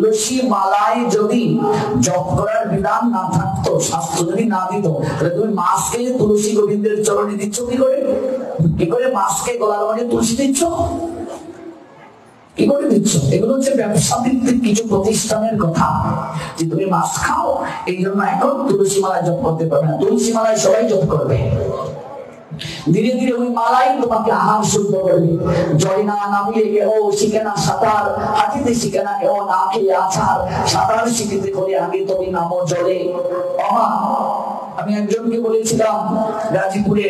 তুলসী মালায় যদি জপ করার বিধান না থাকতো, শাস্ত্র যদি না দিত, তাহলে তুমি মাছকে তুলসী গোবিন্দের চরণে দিচ্ছ কি করে? কি করে মাছকে গলার মাঝে তুলসী দিচ্ছ? কি করে দিচ্ছ? এগুলো হচ্ছে ব্যবসা ভিত্তিক কিছু প্রতিষ্ঠানের কথা, যে তুমি মাছ খাও এই জন্য এখন তুলসী মালায় জপ করতে পারবে না। তুলসী মালায় সবাই জপ করবে, ধীরে ধীরে ওই মালাই তোমাকে আহার শুদ্ধ করবে। জয় না নামিলে কেউ শিখে না সাঁতার, হাঁটিতে শিখে না কেউ না খেয়ে আছাড়, সাঁতার শিখিতে করে আগে তুমি নামো জলে। আমি একজনকে বলেছিলাম গাজীপুরে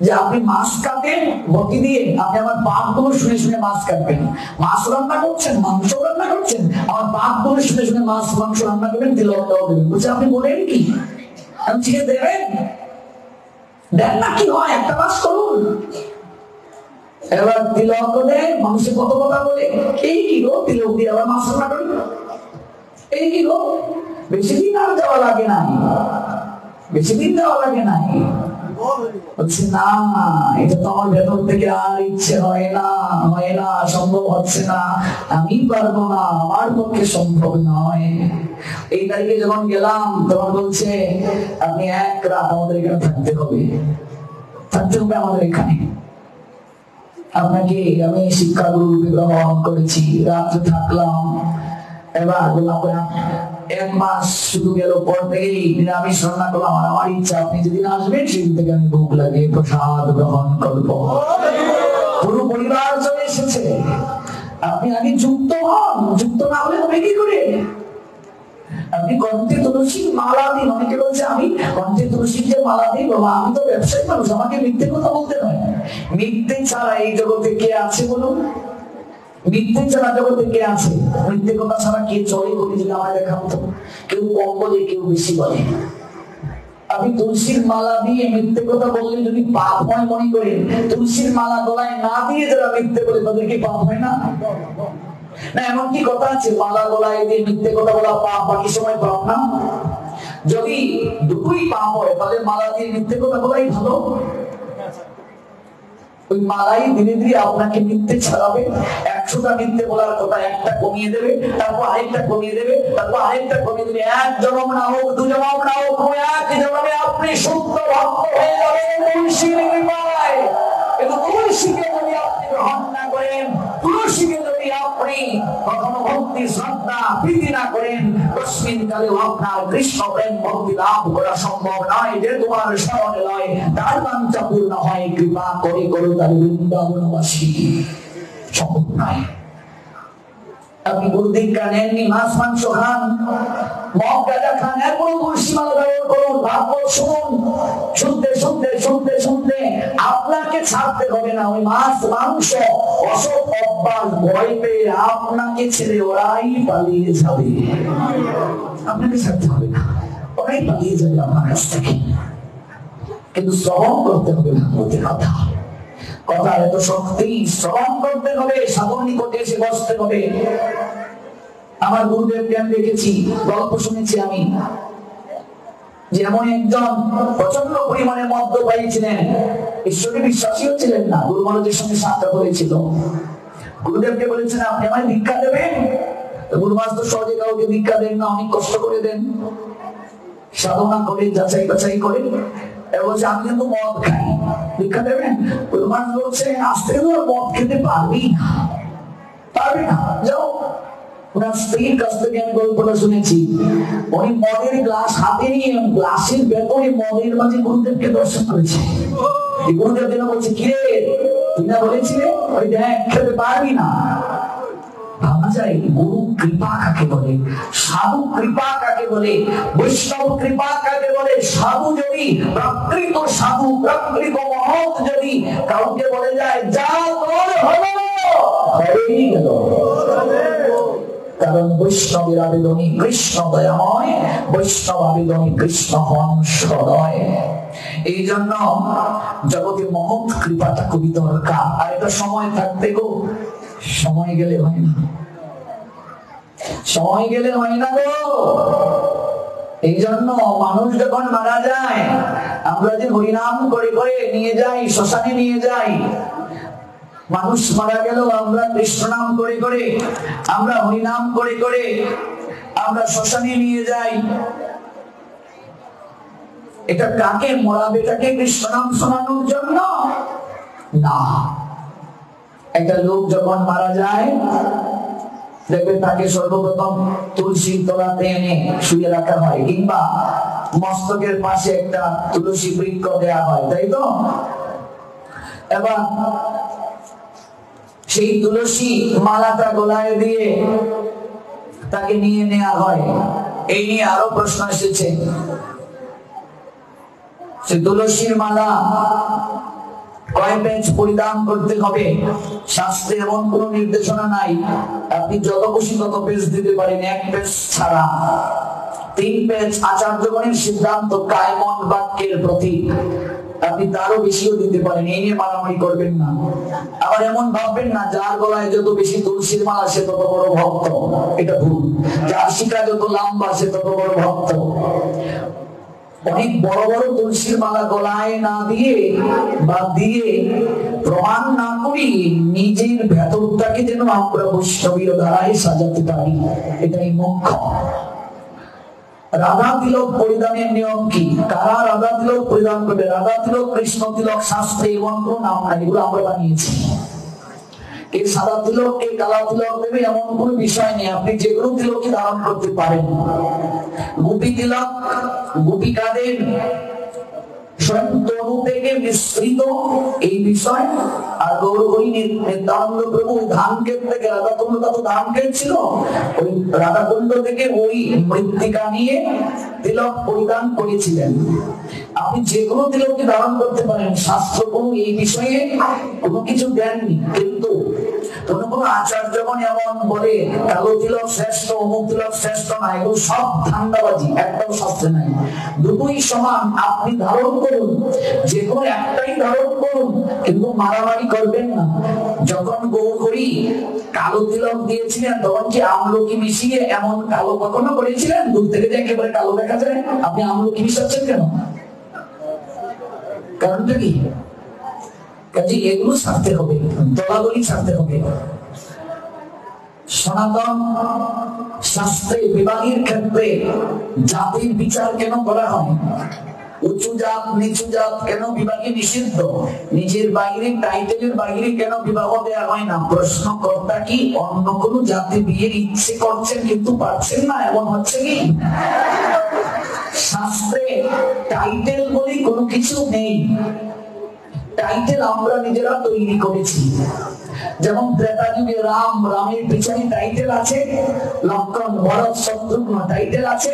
যে আপনি মাছ কাটেন বটি দিয়ে, আপনি আমার পাক গুলো শুনে শুনে মাছ কাটবেন। মাছ রান্না করছেন, মাংস রান্না করছেন, আমার পাক গুলো শুনে শুনে মাছ মাংস রান্না করবেন, তিলকটাও দেবেন। বলছে আপনি বলেন কি? আমি ঠিক দেবেন, দেন না, কি হয় একটা মাছ করুন। এবার তিলক দেয়, মানুষের কত কথা বলে, এই কি গো তিলক দিয়ে আবার মাছ রান্না করি, এই কি গো। বেশি দিন আর যাওয়া লাগে নাই, বেশি দিন যাওয়া লাগে নাই। বলছে না, এটা তো আমার ভেতর থেকে আর ইচ্ছে হয় না, সম্ভব হচ্ছে না, আমি পারবো না, আমার পক্ষে সম্ভব নয়। এই তারিখে যখন গেলাম তখন বলছে আপনি এক রাত আমাদের এখানে থাকতে হবে আমাদের এখানে। আপনাকে আমি শিক্ষাগুরু রূপে গ্রহণ করেছি, রাত্রে থাকলাম। এবার বললাম এক মাস শুধু গেল, পর থেকেই নিরামিষ রান্না করলাম। আমার ইচ্ছা আপনি যেদিন আসবেন সেদিন থেকে আমি ভোগ লাগিয়ে প্রসাদ গ্রহণ করবো। পুরো পরিবার চলে এসেছে। আপনি আগে যুক্ত হন, যুক্ত না হলে হবে কি করে? আপনি কণ্ঠে তুলসীর মালা দিন। অনেকে বলছে আমি কণ্ঠে তুলসীর যে মালা দিই, বাবা আমি তো ব্যবসায়ী মানুষ, আমাকে মিথ্যে কথা বলতে নয়। মিথ্যে ছাড়া এই জগতে কে আছে বলুন? মিথ্যে ছাড়া জগতে কে আছে? মিথ্যে কথা ছাড়া কে চলে বলি যদি আমায় দেখান তো। কেউ কম বলে, কেউ বেশি বলে। আপনি তুলসীর মালা দিয়ে মিথ্যে কথা বললে যদি পাপ হয় মনে করেন, তুলসীর মালা গলায় না দিয়ে যারা মিথ্যে বলে তাদের কি পাপ হয় না? না, এমন কি কথা আছে মালা গলায় দিয়ে মিথ্যে কথা বলা পাপ, বাকি সময় পাপ না? যদি দুটোই পাপ হয় তাহলে মালা দিয়ে মিথ্যে কথা বলাই ভালো। ওই মালাই ধীরে ধীরে আপনাকে মিথ্যে ছাড়াবে। 100টা মিথ্যে বলার কথা একটা কমিয়ে দেবে, তারপর আরেকটা কমিয়ে দেবে, তারপর আরেকটা কমিয়ে দেবে। এক জন্ম না হোক, 2 জন্ম না হোক, এক জন্মে আপনি শুদ্ধ ভক্ত হয়ে যাবেন তুলসীর কৃপায়। কিন্তু তুলসীকে যদি আপনি গ্রহণ না করেন, তুলসীকে যদি আপনি কখনো ভক্তি শ্রদ্ধা প্রীতি না করেন, তস্মিন কালে আপনার কৃষ্ণ প্রেম ভক্তি লাভ করা সম্ভব নয়। যে তোমার শরণে লয় তার বাঞ্ছা পূর্ণ হয়, কৃপা করে করো তার বৃন্দাবনবাসী। সম্ভব নয়। আপনি গুরুদীক্ষা নেননি, মাছ মাংস খান, মদ গাঁজা খান, এরপর তুলসী মালা ধারণ করুন, ভাগবত শুনুন। শুনতে শুনতে শুনতে শুনতে আপনাকে ছাড়তে হবে না। ওই মাছ মাংস অসৎ অভ্যাস ভয় পেয়ে আপনাকে ছেড়ে ওরাই পালিয়ে যাবে। আপনাকে ছাড়তে হবে না, ওরাই পালিয়ে যাবে আপনার কাছ থেকে। কিন্তু শ্রবণ করতে হবে ভাগবতের কথা। কথা এত শক্তি, শ্রবণ করতে হবে, সাধন নিকটে এসে বসতে হবে। আমার গুরুদেবকে আমি দেখেছি, গল্প শুনেছি আমি, যেমন একজন প্রচন্ড পরিমাণে মদ্যপায়ী ছিলেন, ঈশ্বরে বিশ্বাসীও ছিলেন না। গুরু মহারাজের সঙ্গে সাক্ষাৎ হয়েছিল। গুরুদেবকে বলেছেন আপনি আমায় ভিক্ষা দেবেন। গুরু মহারাজ তো সহজে কাউকে ভিক্ষা দেন না, অনেক কষ্ট করে দেন, সাধনা করে যাচাই বাছাই করে। বলছে আমি কিন্তু মদ খাই, ভিক্ষা দেবেন? গুরু মহারাজ বলছে আস্তে করে মদ খেতে পারবি না, পারবি না, যাও। ওনার স্ত্রীর কাছ থেকে আমি গল্পটা শুনেছি। উনি মদের গ্লাস হাতে নিয়ে গ্লাসের ভেতরে মদের মাঝে গুরুদেবকে দর্শন করেছে। গুরুদেব যেন বলছে কিরে তুই না বলেছিলে ওই দেখ খেতে পারবি না। ভাবা যায় গুরু কৃপা কাকে বলে, সাধু কৃপা কাকে বলে, বৈষ্ণব কৃপা কাকে বলে। সাধু যদি প্রকৃত সাধু, প্রকৃত মহৎ যদি কাউকে বলে যায় যা তোর হলো হয়েই গেল। কারণ বৈষ্ণবের আবেদনী কৃষ্ণ দয়াময়, বৈষ্ণব আবেদনী কৃষ্ণ হন সদয়। এই জন্য জগতে মহৎ কৃপাটা খুবই দরকার। আর এটা সময় থাকতে গো, সময় গেলে হয় না, সময় গেলে হয় না গো। এই জন্য মানুষ যখন মারা যায়, আমরা যে হরিনাম করে করে নিয়ে যাই, শ্মশানে নিয়ে যাই, মানুষ মারা গেল আমরা কৃষ্ণ নাম করে করে, আমরা হরিনাম করে করে আমরা শ্মশানে নিয়ে যাই। এটা কাকে মরা বেটাকে কৃষ্ণ নাম শোনানোর জন্য না। একটা লোক যখন মারা যায় দেখবে তাকে সর্বপ্রথম তুলসীর তলাতে এনে শুয়ে রাখা হয়, কিংবা মস্তকের পাশে একটা তুলসী বৃক্ষ দেয়া হয়, তাই তো? এবার সেই তুলসী মালাটা গলায় দিয়ে তাকে নিয়ে নেওয়া হয়। এই নিয়ে আরো প্রশ্ন এসেছে, সে তুলসীর মালা কয় পেজ পরিধান করতে হবে? শাস্ত্রে এমন কোন নির্দেশনা নাই। আপনি যত খুশি তত পেজ দিতে পারেন, এক পেজ ছাড়া। 3 পেজ আচার্যগণের সিদ্ধান্ত, কায়মন বাক্যের প্রতীক। আপনি তারও বেশিও দিতে পারেন, এই নিয়ে মারামারি করবেন না। আবার এমন ভাববেন না যার গলায় যত বেশি তুলসীর মালা সে তত বড় ভক্ত, এটা ভুল। যার শিখা যত লম্বা সে তত বড় ভক্ত। অনেক বড় বড় তুলসীর মালা গলায় না দিয়ে বা দিয়ে প্রমাণ না করি নিজের ভেতরটাকে যেন আমরা বৈষ্ণবীর দ্বারাই সাজাতে পারি, এটাই মুখ্য। রাধা তিলক পরিধানের নিয়ম কি? কারা রাধা তিলক পরিধান করবে? রাধা তিলক, কৃষ্ণ তিলক শাস্ত্রে এমন কোন নাম নাই, এগুলো আমরা বানিয়েছি। এই সাদা তিলক, এই কালা তিলক দেবে এমন কোন বিষয় নেই, আপনি যে কোনো তিলকই ধারণ করতে পারেন। গোপী তিলক গোপিকাদের স্বয়ং তনু থেকে মিশ্রিত এই বিষয়। আর গৌরহরি নিত্যানন্দ প্রভু ধানক্ষেত থেকে, রাধাকুণ্ড তো ধানক্ষেত ছিল, ওই রাধাকুণ্ড থেকে ওই মৃত্তিকা নিয়ে তিলক পরিধান করেছিলেন। আপনি যে কোনো তিলককে ধারণ করতে পারেন, শাস্ত্র কোনো এই বিষয়ে কোনো কিছু দেননি। কিন্তু কোন কোন আচার্যগণ এমন বলে কালো তিলক শ্রেষ্ঠ, অমুক তিলক শ্রেষ্ঠ না, এগুলো সব ধান্দাবাজি, একটাও শাস্ত্রে নাই। দুটোই সমান, আপনি ধারণ করুন, যে কোনো একটাই ধারণ করুন, কিন্তু মারামারি করবেন না। যখন গৌরহরি কালো তিলক দিয়েছিলেন তখন কি আমলকি মিশিয়ে এমন কালো কখনো করেছিলেন? দূর থেকে যে একেবারে কালো দেখা যায়। আপনি আমলকি মিশাচ্ছেন কেন? কারণটা কি? কাজে এগুলো ছাড়তে হবে, দলাদলি ছাড়তে হবে। সনাতন শাস্ত্রে বিবাহের ক্ষেত্রে জাতির বিচার কেন করা হয়? উঁচু জাত নিচু জাত কেন বিবাহে নিষিদ্ধ? নিজের বাইরে টাইটেলের বাইরে কেন বিবাহ দেওয়া হয় না? প্রশ্নকর্তা কি অন্য কোন জাতি বিয়ের ইচ্ছে করছেন কিন্তু পারছেন না, এমন হচ্ছে কি? শাস্ত্রে টাইটেল বলে কোনো কিছু নেই, টাইটেল আমরা নিজেরা তৈরি করেছি। যেমন ত্রেতা যুগে রাম, রামের পিছনে টাইটেল আছে, লক্ষণ, ভরত, শত্রুঘ্ন টাইটেল আছে।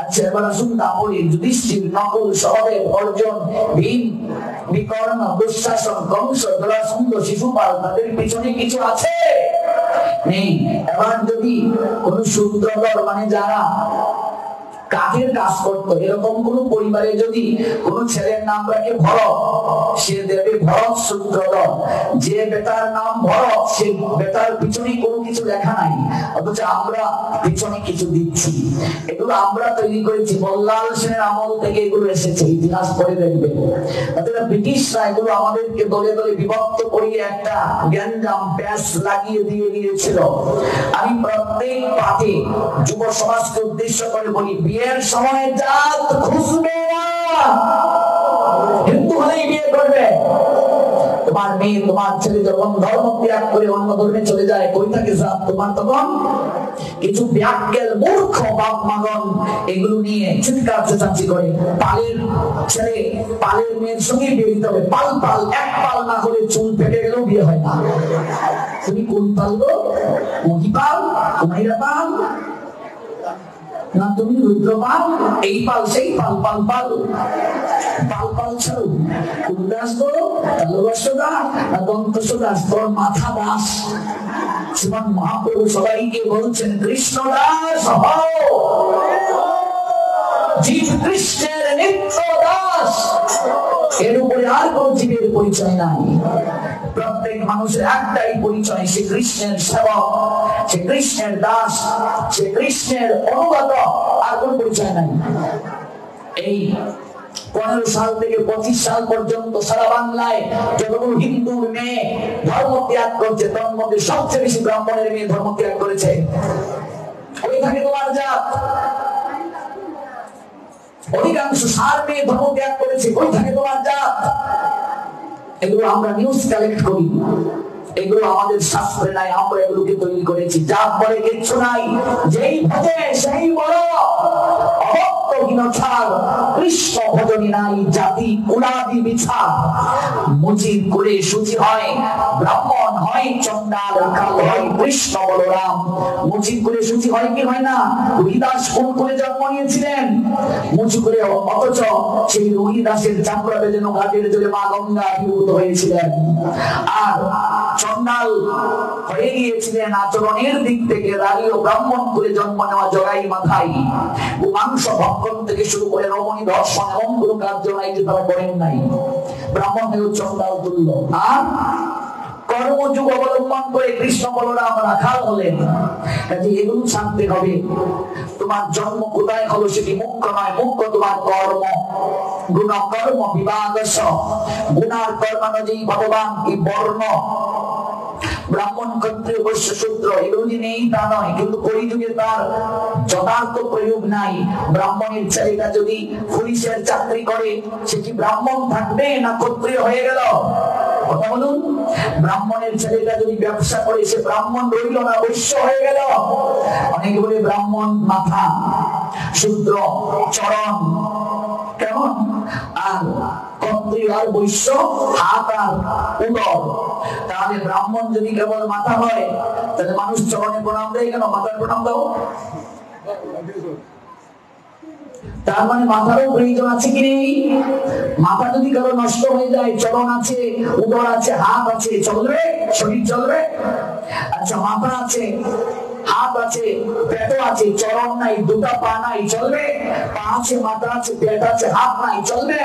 আচ্ছা, এবার আসুন তাহলে যুধিষ্ঠির, নকুল, সহদেব, অর্জুন, ভীম, বিকর্ণ, দুঃশাসন, কংস, জরাসন্ধ, শিশুপাল, তাদের পিছনে কিছু আছে? নেই। এবার যদি কোন শূদ্রদল, মানে যারা কাঠের কাজ করতো, এরকম কোন পরিবারে যদি কোন ছেলের নাম রাখে ভরত, সে দেবে ভরত শূদ্রদল। যে বেটার নাম ভরত, সে বেটার পিছনে কোনো কিছু লেখা নাই, অথচ আমরা পিছনে কিছু দিচ্ছি। এগুলো আমরা তৈরি করেছি, বল্লাল সেনের আমল থেকে এগুলো এসেছে, ইতিহাস পড়ে দেখবে। ব্রিটিশরা এগুলো আমাদেরকে দলে দলে বিভক্ত করিয়ে একটা গ্যাঞ্জাম প্যাস লাগিয়ে দিয়ে দিয়েছিল। আমি প্রত্যেক পাঠে যুব সমাজকে উদ্দেশ্য করে বলি, বিয়ের সময় জাত খুঁজবে না, হিন্দু হলেই বিয়ে করবে। তোমার মেয়ে, তোমার ছেলে যখন ধর্ম ত্যাগ করে অন্য ধর্মে চলে যায়, কই থাকে জাত তোমার? তখন কিছু ব্যাককেল মূর্খ বাপ মাগন এগুলো নিয়ে চিৎকার চেঁচামেচি করে। পালের ছেলে পালের মেয়ের সঙ্গে বিয়ে দিতে হবে, পাল পাল, এক পাল না হলে চুল পেটে গেলেও বিয়ে হয় না। তুমি কোন পাল গো? মহিপাল, কুমাইরা পাল না তুমি রুদ্রপাল? এই পাল সেই পাল, পাল পাল পাল পাল ছাড়ো। কোন দাস গো? তালবাস দাস না দন্তস দাস? তোর মাথা দাস। শ্রীমান মহাপ্রভু সবাইকে বলছেন কৃষ্ণ দাস হও, জীব কৃষ্ণের নিত্য দাস। এর উপরে আর কোন জীবের পরিচয় নাই। প্রত্যেক মানুষের একটাই পরিচয়, সে কৃষ্ণের সেবক, সে কৃষ্ণের দাস, সে কৃষ্ণের অনুগত, আর কোন পরিচয় নাই। এই 15 সাল থেকে 25 সাল পর্যন্ত সারা বাংলায় যতগুলো হিন্দু মেয়ে ধর্ম ত্যাগ করছে তার মধ্যে সবচেয়ে বেশি ব্রাহ্মণের মেয়ে ধর্ম ত্যাগ করেছে। ওই থাকে তোমার জাত। অধিকাংশ সার মেয়ে ধর্ম ত্যাগ করেছে, ওই থাকে তোমার জাত। এগুলো আমরা নিউজ কালেক্ট করি, এগুলো আমাদের শাস্ত্রে নাই, আমরা এগুলোকে তৈরি করেছি। জাত বলে কিচ্ছু নাই, যেই ভজে সেই বড়। কৃষ্ণ ভজনী নাই, জাতি কুলাদি বিছার। মুচির কুলে সূচি হয়, ব্রাহ্মণ হয় চন্ডাল, রাখাল হয় কৃষ্ণ বলরাম। মুচির কুলে সূচি হয় কি হয় না? রুহিদাস কোন কুলে জন্ম নিয়েছিলেন? মুচি কুলে, অথচ সেই রুহিদাসের চামড়া বেজানো ঘাটের জলে মা গঙ্গা আবির্ভূত হয়েছিলেন। আর চন্ডাল হয়ে গিয়েছিলেন আচরণের দিক থেকে রাগীয় ব্রাহ্মণ কুলে জন্ম নেওয়া জগাই মাথায়। মাংস ভক্ষণ থেকে শুরু করে রমণী দর্শন এমন কোন কার্য নাই যে তারা করেন নাই। ব্রাহ্মণ হয়ে চন্ডাল তুল্য। আর কর্মযুগ অবলম্বন করে কৃষ্ণ বলরাম রাখাল হলেন। এগুলো জানতে হবে। তোমার জন্ম কোথায় হলো সেটি মুখ্য নয়, মুখ্য তোমার কর্ম। গুণ কর্ম বিভাগস, গুণার কর্মানুযায়ী ভগবান কি বর্ণ। ব্রাহ্মণ ক্ষত্রিয় বৈশ্য শূদ্র এগুলো যে নেই তা নয়, কিন্তু কলিযুগে তার যথার্থ প্রয়োগ নাই। ব্রাহ্মণের ছেলেটা যদি পুলিশের চাকরি করে, সে কি ব্রাহ্মণ থাকবে না ক্ষত্রিয় হয়ে গেল? কথা বলুন। ব্রাহ্মণের ছেলেটা যদি ব্যবসা করে, সে ব্রাহ্মণ রইল না বৈশ্য হয়ে গেল? অনেকে বলে ব্রাহ্মণ মাথা, শূদ্র চরণ, কেমন? আর ক্ষত্রিয় আর বৈশ্য হাত আর উদর। তাহলে ব্রাহ্মণ যদি কেবল মাথা হয়, তাহলে মানুষ চরণে প্রণাম দেয় কেন? মাথায় প্রণাম দাও। তার মানে মাথারও প্রয়োজন আছে কি নেই? মাথা যদি কারো নষ্ট হয়ে যায়, চরণ আছে, উদর আছে, হাত আছে, চলবে? শরীর চলবে? আচ্ছা, মাথা আছে, হাত আছে, পেটও আছে, চরণ নাই, দুটা পা নাই, চলবে? পা আছে, মাথা আছে, পেট আছে, হাত নাই, চলবে?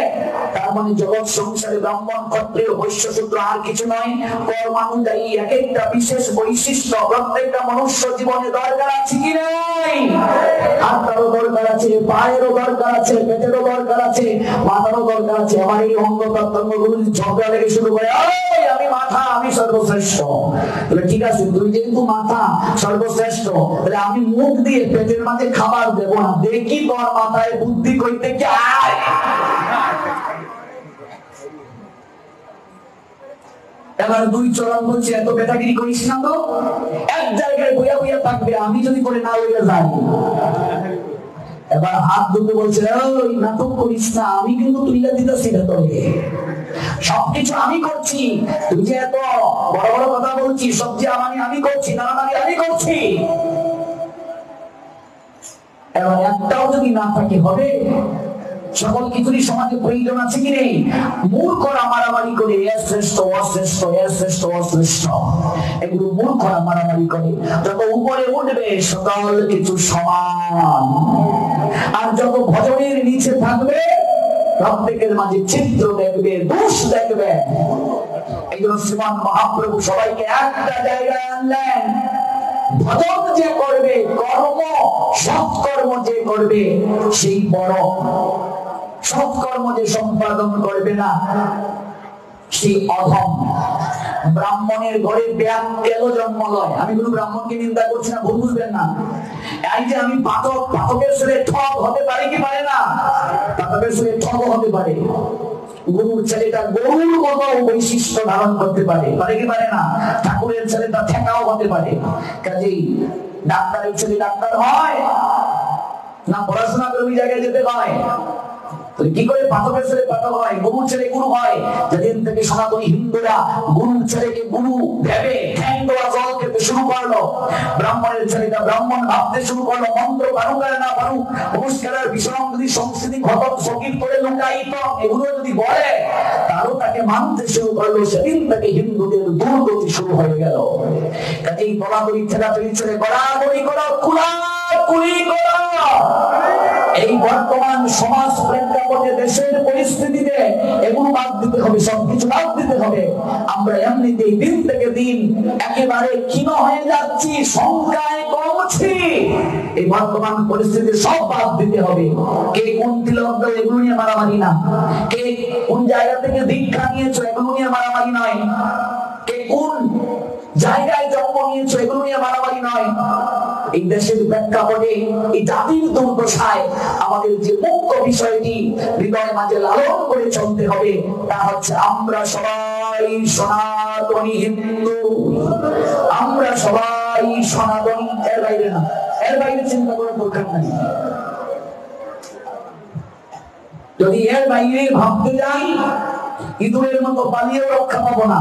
তার মানে জগৎ সংসারে ব্রাহ্মণ ক্ষত্রিয় বৈশ্য শূদ্র আর কিছু নয়। কর্মানুযায়ী এক একটা বিশেষ বৈশিষ্ট্য প্রত্যেকটা মনুষ্য জীবনে দরকার আছে কি নাই? হাতটারও দরকার আছে, পায়েরও দরকার আছে, পেটেরও দরকার আছে, মাথারও দরকার আছে। আমার এই অঙ্গ প্রত্যঙ্গ গুলো ঝগড়া লেগে শুরু করে, আমি মাথা, আমি সর্বশ্রেষ্ঠ। ঠিক আছে, তুই যেহেতু মাথা সর্বশ্রেষ্ঠ, তাহলে আমি মুখ দিয়ে পেটের মাঝে খাবার দেবো না, দেখি তোর মাথায় বুদ্ধি কইতে কি আয়। এবার দুই চরণ বলছে, এত বেটাগিরি করিস না তো, এক জায়গায় বইয়া বইয়া থাকবে, আমি যদি করে না বইয়া যাই। এবার হাত দুটো বলছে, ওই নাটক করিস না, আমি কিন্তু তুইলা দিতেছি ভেতরে, সবকিছু আমি করছি, তুই যে এত বড় বড় কথা বলছিস, সব যে আমি করছি, নানানানি আমি করছি। এবার একটাও যদি না থাকে হবে? সকল কিছুরই সমাজে প্রয়োজন আছে কি নেই? মূর্খরা মারামারি করে, এ শ্রেষ্ঠ অশ্রেষ্ঠ, এ শ্রেষ্ঠ অশ্রেষ্ঠ, এগুলো মূর্খরা মারামারি করে। যত উপরে উঠবে সকল কিছু সমান, আর যত ভজনের নিচে থাকবে প্রত্যেকের মাঝে চিত্র দেখবে, দোষ দেখবে। এইগুলো শ্রীমান মহাপ্রভু সবাইকে একটা জায়গায় আনলেন। ভজন যে করবে, কর্ম সৎকর্ম যে করবে সেই বড়, সৎকর্ম যে সম্পাদন করবে না সেই অধম। ব্রাহ্মণের ঘরে ব্যাগ কেন জন্ম লয়? আমি কোনো ব্রাহ্মণকে নিন্দা করছি না, ভুল বুঝবেন না। এই যে আমি পাঠক, পাঠকের সুরে ঠক হতে পারে কি পারে না? পাঠকের সুরে ঠক হতে পারে। গুরুর ছেলেটা গরুর মতো বৈশিষ্ট্য ধারণ করতে পারে, পারে কি পারে না? ঠাকুরের ছেলেটা ঠেকাও হতে পারে। কাজেই ডাক্তারের ছেলে ডাক্তার হয় না, পড়াশোনা করে ওই জায়গায় যেতে হয়। কি করে পাঠকের ছেলে পাঠক হয়, গুরুর ছেলে গুরু হয়? যেদিন থেকে সনাতনী হিন্দুরা গুরুর ছেলেকে গুরু ভেবে ঠ্যাং দেওয়া জল খেতে শুরু করলো, ব্রাহ্মণের ছেলেটা ব্রাহ্মণ ভাবতে শুরু করলো, মন্ত্র পারুক আর না পারুক, পুরস্কারের ভীষণ যদি সংস্কৃতি ঘটক সকির করে লুকায়িত এগুলো যদি বলে, তারও তাকে মানতে শুরু করলো। সেদিন থেকে হিন্দুদের দুর্গতি শুরু হয়ে গেল। কাজেই বলাবলি ঠেলাঠেলি ছেলে গড়াগড়ি করো, কুলাকুলি করো। এই বর্তমান সমাজ প্রেক্ষাপটে, দেশের পরিস্থিতিতে এগুলো বাদ দিতে হবে, সবকিছু বাদ দিতে হবে। আমরা এমনিতেই দিন থেকে দিন একেবারে ক্ষীণ হয়ে যাচ্ছি, সংখ্যায় কম বলছি এই বর্তমান পরিস্থিতি সব বাদ দিতে হবে। কে কোন তিলক দাও এগুলো নিয়ে মারামারি না, কে কোন জায়গা থেকে দীক্ষা নিয়েছো এগুলো নিয়ে মারামারি নয়, কে কোন জায়গায় জন্ম নিয়েছো এগুলো নিয়ে মারামারি নয়। এই দেশের প্রেক্ষাপটে এই জাতির দুর্দশায় আমাদের যে মুখ্য বিষয়টি হৃদয় মাঝে লালন করে চলতে হবে তা হচ্ছে আমরা সবাই সনাতনী হিন্দু, আমরা সবাই সনাতনী। এর বাইরে না, এর বাইরে চিন্তা করার দরকার নাই। যদি এর বাইরে ভাবতে যাই ইঁদুরের মতো পালিয়েও রক্ষা পাবো না।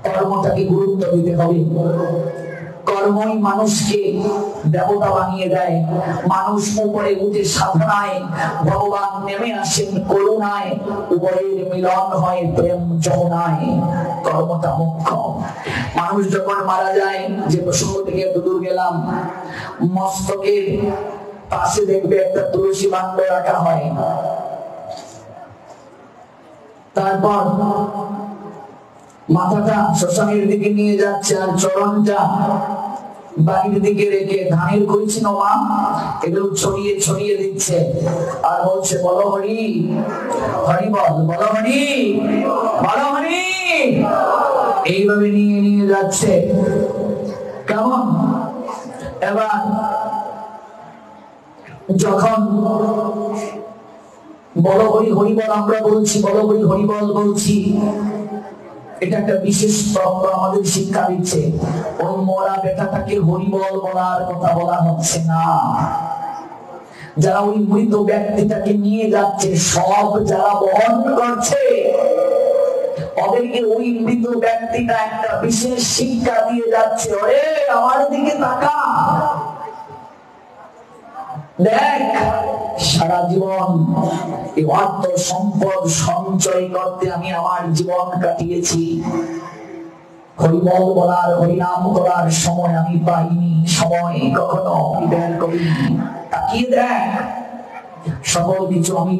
কর্মটাকে গুরুত্ব দিতে হবে। কর্মই মানুষকে দেবতা বানিয়ে দেয়। মানুষ উপরে উঠে সাধনায়, ভগবান নেমে আসেন করুণায়, উপরের মিলন হয় প্রেম যমুনায়। কর্মটা মুখ্য। মানুষ যখন মারা যায়, যে প্রসঙ্গ থেকে এত দূর গেলাম, মস্তকের পাশে দেখবে একটা তুলসী মাণ্ড রাখা হয়। তারপর মাথাটা শ্মশানের দিকে নিয়ে যাচ্ছে আর চরণটা বাড়ির দিকে রেখে ধানের কইছি মা এগুলো ছড়িয়ে ছড়িয়ে দিচ্ছে আর বলছে বলো হরি হরি বল, বলো হরি বলো হরি। এইভাবে নিয়ে নিয়ে যাচ্ছে। কেমন? এবার যখন বলো হরি হরি বল আমরা বলছি, বলো হরি হরি বল বলছি, এটা একটা বিশেষ তত্ত্ব আমাদের শিক্ষা দিচ্ছে। ওই মরা বেটাটাকে হরিবল বলার কথা বলা হচ্ছে না। যারা ওই মৃত ব্যক্তিটাকে নিয়ে যাচ্ছে, সব যারা বহন করছে, ওদেরকে ওই মৃত ব্যক্তিটা একটা বিশেষ শিক্ষা দিয়ে যাচ্ছে। ওরে আমার দিকে তাকা, দেখ সারা জীবন এই অর্থ সম্পদ সঞ্চয় করতে আমি আমার জীবন কাটিয়েছি, হরিবল বলার হরিনাম করার সময় আমি পাইনি, সময় কখনো বের করিনি। তাকিয়ে দেখ সকল কিছু আমি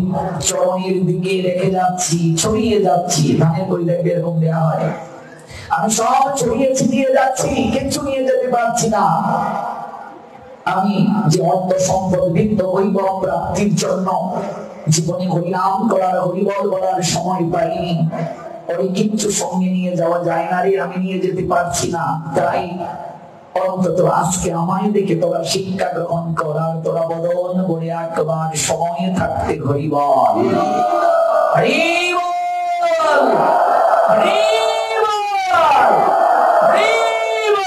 চরণের দিকে রেখে যাচ্ছি, ছড়িয়ে যাচ্ছি। ধানের করি দেখবে এরকম দেওয়া হয়, আমি সব ছড়িয়ে ছিটিয়ে যাচ্ছি, কিচ্ছু নিয়ে যেতে পারছি না। আমি যে অর্থ সম্পদ বৃত্ত বৈভব প্রাপ্তির জন্য জীবনে হরিনাম করার হরিবল বলার সময় পাইনি, ওই কিচ্ছু সঙ্গে নিয়ে যাওয়া যায় না রে, আমি নিয়ে যেতে পারছি না। তাই অন্তত আজকে আমায় দেখে তোরা শিক্ষা গ্রহণ করার, তোরা বদন করে একবার সময় থাকতে হরিবল হরিবল হরিবল হরিবল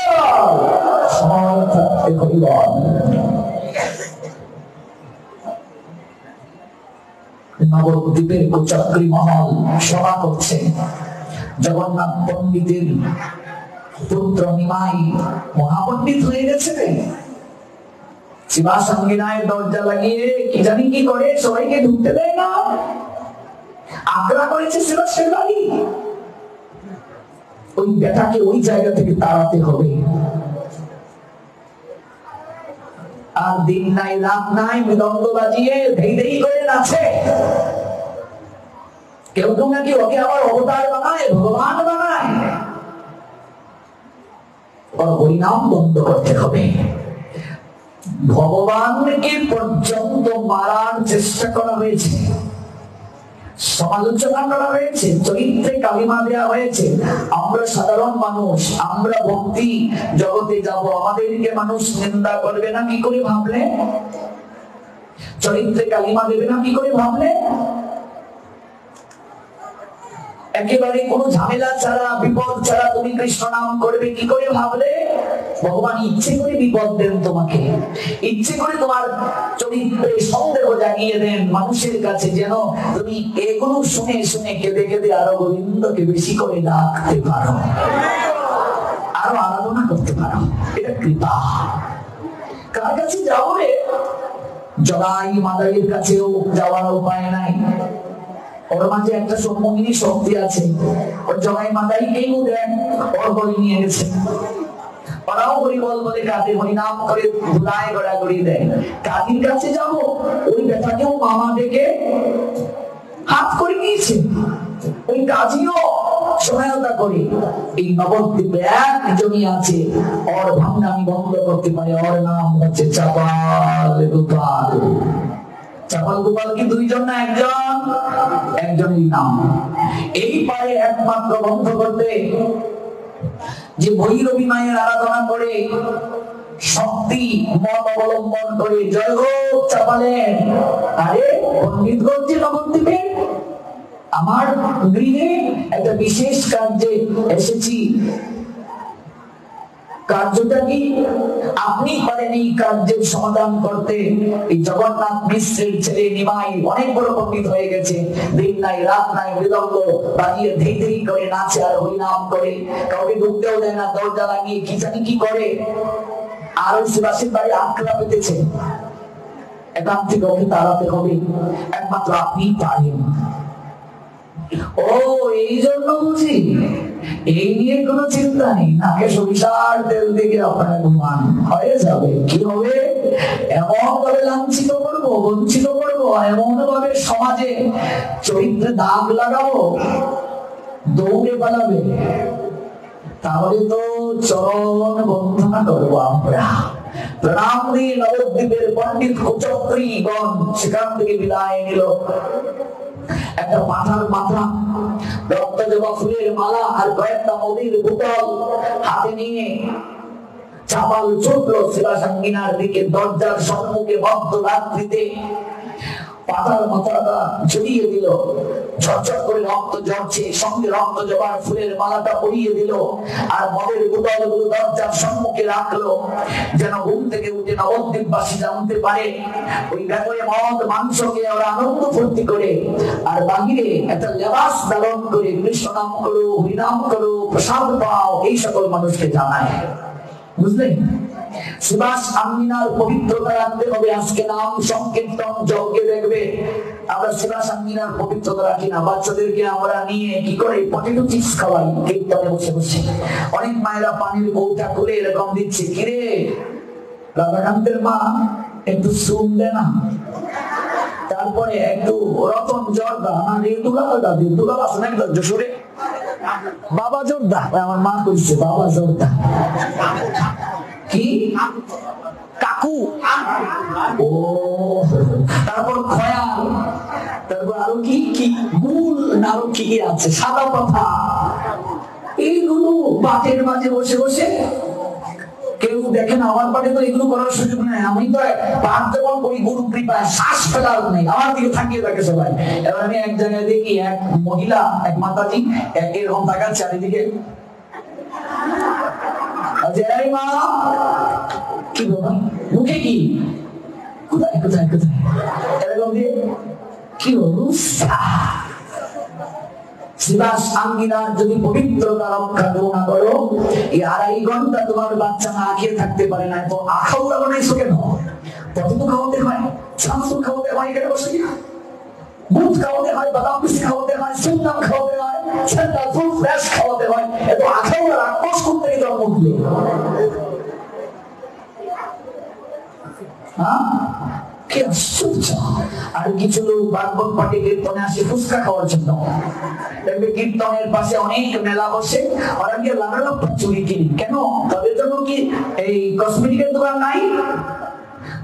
সময় থাকতে হরিবল। নবদ্বীপের কুচক্রী মহল সভা করছে। জগন্নাথ পণ্ডিতের পুত্র নিমাই মহাপণ্ডিত হয়ে গেছে। শিবা সঙ্গীনায় দরজা লাগিয়ে কি জানি কি করে, সবাইকে ঢুকতে দেয় না। আগ্রা করেছে শিবাসের বাড়ি। ওই বেটাকে ওই জায়গা থেকে তাড়াতে হবে। আর দিন নাই রাত নাই মৃদঙ্গ বাজিয়ে ধেই ধেই করে নাচে। কেউ তো নাকি ওকে আবার অবতার বানায়, ভগবান বানায়। ওর হরিনাম বন্ধ করতে হবে। ভগবানকে পর্যন্ত মারার চেষ্টা করা হয়েছে, সমালোচনা করা হয়েছে, চরিত্রে কালিমা দেওয়া হয়েছে। আমরা সাধারণ মানুষ, আমরা ভক্তি জগতে যাব, আমাদেরকে মানুষ নিন্দা করবে না কি করে ভাবলে? চরিত্রে কালিমা দেবে না কি করে ভাবলে? একেবারে কোনো ঝামেলা ছাড়া, বিপদ ছাড়া তুমি কৃষ্ণ নাম করবে কি করে ভাবলে? ভগবান ইচ্ছে করে বিপদ দেন তোমাকে, ইচ্ছে করে তোমার চরিত্রে সন্দেহ জাগিয়ে দেন মানুষের কাছে, যেন তুমি এগুলো শুনে শুনে কেঁদে কেঁদে আরো গোবিন্দকে বেশি করে ডাকতে পারো, আরো আরাধনা করতে পারো। এটা কৃপা। কার কাছে যাবো রে? জগাই মাদাইয়ের কাছেও যাওয়ার উপায় নাই। ওর মাঝে একটা সম্মোহিনী শক্তি আছে। ওর জগাই মাদাইকেই দেন, ওর বলি নিয়ে গেছে। ওরাও হরিবল বলে কাঁদে, হরিনাম করে ধুলায় গড়াগড়ি দেয়। কাজীর কাছে যাবো, ওই বেটাকেও মামা ডেকে হাত করে নিয়েছে। ওই কাজীও সহায়তা করে। এই নবদ্বীপে একজনই আছে, ওর ভাঙামি বন্ধ করতে পারে, ওর নাম হচ্ছে চাপাল গোপাল। চাপাল গোপাল কি দুইজন না একজন? একজনই নাম। এই পারে একমাত্র বন্ধ করতে যে ভৈরবী মায়ের আরাধনা করে, শক্তি মত অবলম্বন করে, জয় হোক চাপালের। আরে পণ্ডিত গঞ্জে নবদ্বীপে আমার গৃহে একটা বিশেষ কার্যে এসেছি। কার্যটা কি? আপনি পারেন এই কার্যের সমাধান করতে। এই জগন্নাথ মিশ্রের ছেলে নিমাই অনেক বড় পণ্ডিত হয়ে গেছে, দিন নাই রাত নাই মৃদঙ্গ বাজিয়ে ধেই ধেই করে নাচে আর হরিনাম করে, কাউকে ঢুকতেও দেয় না, দরজা লাগিয়ে কি জানি কি করে। আর ওই শিবাসীর বাড়ি আঁকড়া পেতেছে, এখান থেকে ওকে তাড়াতে হবে, একমাত্র আপনি পারেন। ও এই জন্য বুঝি, এই নিয়ে কোনো চিন্তা নেই, নাকে সরিষার তেল দিকে আপনারা ঘুমান, হয়ে যাবে। কি হবে? এমন ভাবে লাঞ্ছিত করবো, বঞ্চিত করবো, এমন ভাবে সমাজে চরিত্রে দাগ লাগাবো, দৌড়ে পালাবে। তাহলে তো চরণ বন্ধনা করবো আমরা। প্রণাম দিয়ে নবদ্বীপের পণ্ডিত কুচক্রীগণ সেখান থেকে বিদায় নিল। একটা মাথার মাথা, রক্ত জবা ফুলের মালা আর কয়েকটা মদির বোতল হাতে নিয়ে চাপাল ছুটল শিবাসাঙ্গিনার দিকে। দরজার সম্মুখে বদ্ধ রাত্রিতে পাতার মাথাটা ঝুলিয়ে দিল, ঝরঝর করে রক্ত ঝরছে, সঙ্গে রক্ত জবার ফুলের মালাটা পরিয়ে দিল, আর মদের বোতলগুলো দরজার সম্মুখে রাখলো, যেন ঘুম থেকে উঠে নবদ্বীপবাসী জানতে পারে ওই ব্যাপারে মদ মাংসকে ওরা আনন্দ ফুর্তি করে, আর বাহিরে একটা লেবাস ধারণ করে কৃষ্ণ নাম করো, হরিনাম করো, প্রসাদ পাও, এই সকল মানুষকে জানায়। বুঝলেন? শিবাস আঙ্গিনার পবিত্রতা রাখতে হবে। আজকে নাম সংকীর্তন যজ্ঞে দেখবে আমরা শিবাস আঙ্গিনার পবিত্রতা রাখি না। বাচ্চাদেরকে আমরা নিয়ে কি করে পটেটো চিপস খাওয়াই কীর্তনে বসে বসে। অনেক মায়েরা পানির বউটা খুলে এরকম দিচ্ছে, কিরে রাধাকান্তের মা একটু শুন দে না, তারপরে একটু রতন জর্দা না দুলালদা দিয়ে, দুলাল আছে না যশোরে, বাবা জর্দা, আমার মা করছে বাবা জর্দা কি কাকু, ও তারপর খয়াল, তারপর আরো কি কি গুল না আরো কি কি আছে, সাদা পাতা, এইগুলো বাটের মাঝে বসে বসে কেউ দেখেন। আমার পাটে তো এগুলো করার সুযোগ নেই, আমি তো পাঠ যখন করি গুরু কৃপায় শ্বাস ফেলার নেই, আমার দিকে থাকিয়ে থাকে সবাই। এবার আমি এক জায়গায় দেখি এক মহিলা, এক মাতাজি এরকম তাকাচ্ছে চারিদিকে, মা কি বাবা মুখে কি, কোথায় কোথায় কোথায় এরকম দিয়ে কি অবস্থা। শিবাস আঙ্গিনার যদি পবিত্রতা রক্ষা না করো, এই 2.5 ঘন্টা তোমার বাচ্চা না খেয়ে থাকতে পারে না। তো আখাউড়া বানাইছো কেন? পটেটো খাওয়াতে হয়, চানাচুর খাওয়াতে হয়, এখানে বসে কিনা দুধ খাওয়াতে হয়, বাদাম পিসি খাওয়াতে হয়, সুন্নাম খাওয়াতে হয়, সেন্টার ফুল ফ্রেশ খাওয়াতে হয়। এত আখাউড়া রাক্ষস করতে গিয়ে জন্ম দিলে। কি আশ্চর্য। আর কিছু লোক ভাগবত পাঠে কীর্তনে আসে ফুচকা খাওয়ার জন্য। দেখবে কীর্তনের পাশে অনেক মেলা বসে, ওরা গিয়ে লাগালো চুরি কিনি। কেন? তাদের জন্য কি এই কসমেটিকের দোকান নাই?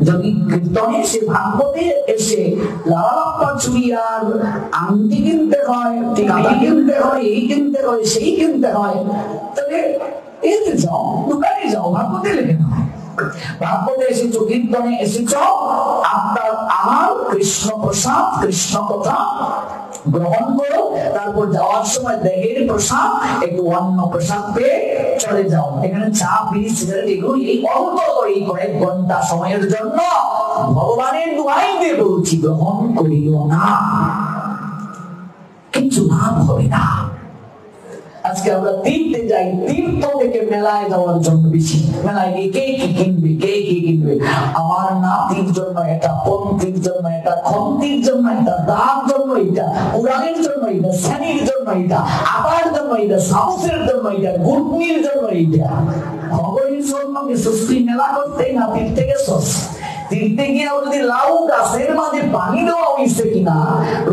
যদি কীর্তনে সে ভাগবতে এসে লালাপ্পা চুরি আর আংটি কিনতে হয়, টিকা কিনতে হয়, এই কিনতে হয়, সেই কিনতে হয়, তাহলে এতে যাও, দোকানে যাও, ভাগবতে লেগে নাও। ভাগবতে এসেছো, কীর্তনে এসেছো, আপনার আমার কৃষ্ণ প্রসাদ, কৃষ্ণ কথা গ্রহণ করো। তারপর যাওয়ার সময় দেহের প্রসাদ, একটু অন্য প্রসাদ পেয়ে চলে যাও। এখানে চা, বিড়ি, সিগারেট এগুলো এই অল্প এই কয়েক ঘন্টা সময়ের জন্য ভগবানের দোহাই দিয়ে বলছি গ্রহণ করিও না, কিছু লাভ হবে না। আজকে আমরা তীর্থে যাই, তীর্থ থেকে মেলায় যাওয়ার জন্য বেশি। মেলায় গিয়ে কে কি কিনবে, কে কি কিনবে, আমার নাতির জন্য এটা, পন্থীর জন্য এটা, খন্তির জন্য এটা, দার জন্য এটা, উড়ানের জন্য এটা, শ্রেণীর জন্য এটা, আপার জন্য এটা, সাহসের জন্য এটা, গুটনির জন্য এটা। খবরের জন্য সুস্থি মেলা করতেই না, তীর্থে গেছস। তীর্থে গিয়ে যদি লাউ গাছের মাঝে পানি দেওয়া হয়েছে কিনা,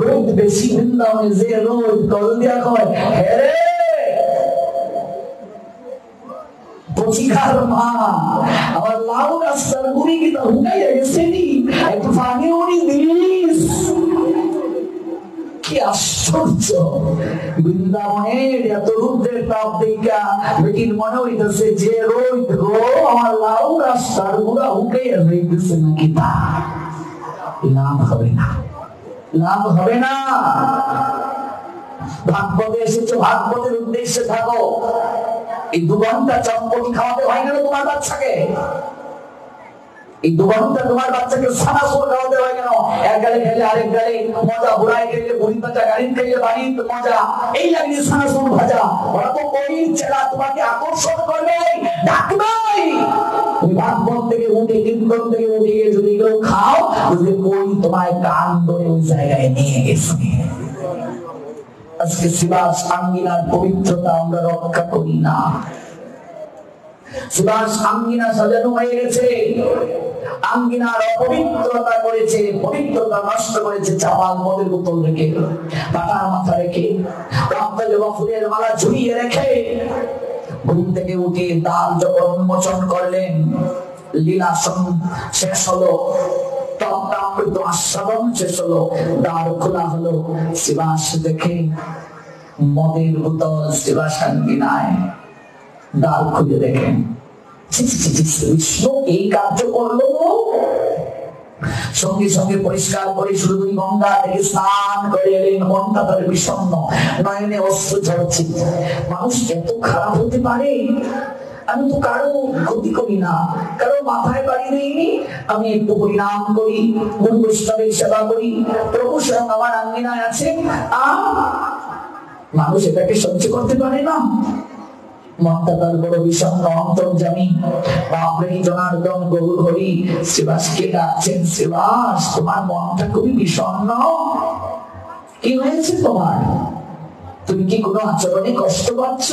রোদ বেশি বৃন্দাবনে যে রোদ কল দিয়া কয়, হেরে কচিকার মা আমার লাউ রাস্তার গুড়ি কি তা হুকাইয়া গেছে নি একটু পানি উনি দিস। কি আশ্চর্য, বৃন্দাবনের এত রুদ্রের তাপ দেখা বেটির মনে হইতেছে যে রোদ গো আমার লাউ রাস্তার গুড়া হুকাইয়া যাইতেছে নাকি। তা লাভ হবে না, লাভ হবে না। ভাগবতে এসেছো, ভাগবতের উদ্দেশ্যে থাকো। এই 2 ঘন্টা চটপটি খাওয়াতে হয় কেন তোমার বাচ্চাকে? এই 2 ঘন্টা তোমার বাচ্চাকে সানাসুর খাওয়াতে হয় কেন? এক গালে খেলে আরেক গালে মজা, বুড়াই খেলে বুড়ি ভাজা, গাড়ি খেলে বাড়ির মজা, এই লাগলে সানাসুর ভাজা। ওরা তো কবির চেলা, তোমাকে আকর্ষণ করবে, ডাকবে। তুমি ভাগবত থেকে উঠে, কীর্তন থেকে উঠে গিয়ে যদি কেউ খাও, বুঝলে কই তোমায় কান ধরে ওই জায়গায় নিয়ে গেছে। আজকে শিবাস আঙ্গিনার পবিত্রতা আমরা রক্ষা করি না। শিবাস আঙ্গিনা সাজানো হয়ে গেছে, আঙ্গিনার অপবিত্রতা করেছে, পবিত্রতা নষ্ট করেছে। চাপাল মদের বোতল রেখে, পাটার মাথা রেখে, ফুলের মালা ঝুলিয়ে রেখে, ঘুম থেকে উঠে দ্বার যখন উন্মোচন করলেন, লীলাসন শেষ হলো, আস্বাদন শেষ হলো, দ্বার খোলা হলো। শিবাস দেখে মদের বোতল শিবাস আঙ্গিনায়, দ্বার খুলে দেখেন বিষ্ণু এই কার্য করলো। সঙ্গে সঙ্গে পরিষ্কার করে শুধু গঙ্গা থেকে স্নান করে এলেন। মনটা তার বিষণ্ণ, নয়নে অশ্রু ঝরছে। মানুষ এত খারাপ হতে পারে? আমি তো কারো ক্ষতি করি না, কারো মাথায় বাড়ি দেইনি, আমি একটু হরিনাম করি, গুরু বৈষ্ণবের সেবা করি, প্রভু স্বয়ং আমার আঙ্গিনায় আছে। মানুষ এটাকে সহ্য করতে পারে না। মনটা তার বড় বিষণ্ণ, অন্তর্যামী। বাপরে জনার্দন গৌর হরি শিবাসকে ডাকছেন, শিবাস তোমার মনটা খুবই বিষণ্ণ, কি হয়েছে তোমার? তুমি কি কোনো আচরণে কষ্ট পাচ্ছ?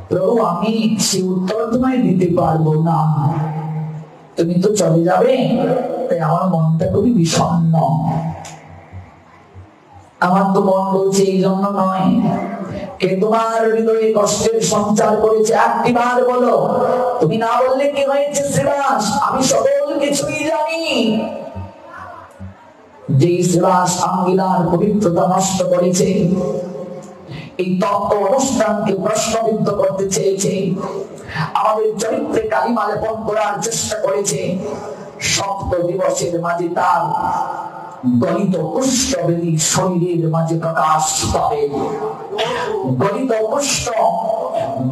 প্রভু আমি সে উত্তর তোমায় দিতে পারবো না, তুমি তো চলে যাবে, তাই আমার মনটা খুবই বিষণ্ণ। আমার তো মন বলছে এই জন্য নয়। কে তোমার হৃদয়ে কষ্টের সঞ্চার করেছে? একটিবার বলো। তুমি না বললে কি হয়েছে শিবাস? আমি সকল কিছুই জানি। যে শিবাস আঙ্গিনার পবিত্রতা নষ্ট করেছে, এই তত্ত্ব অনুষ্ঠানকে প্রশ্নবিদ্ধ করতে চেয়েছে, আমাদের চরিত্রে কালিমা লেপন করার চেষ্টা করেছে, সপ্ত দিবসের মাঝে তার গলিত কুষ্ঠবেদী শরীরের মাঝে প্রকাশ পাবে। গলিত কুষ্ঠ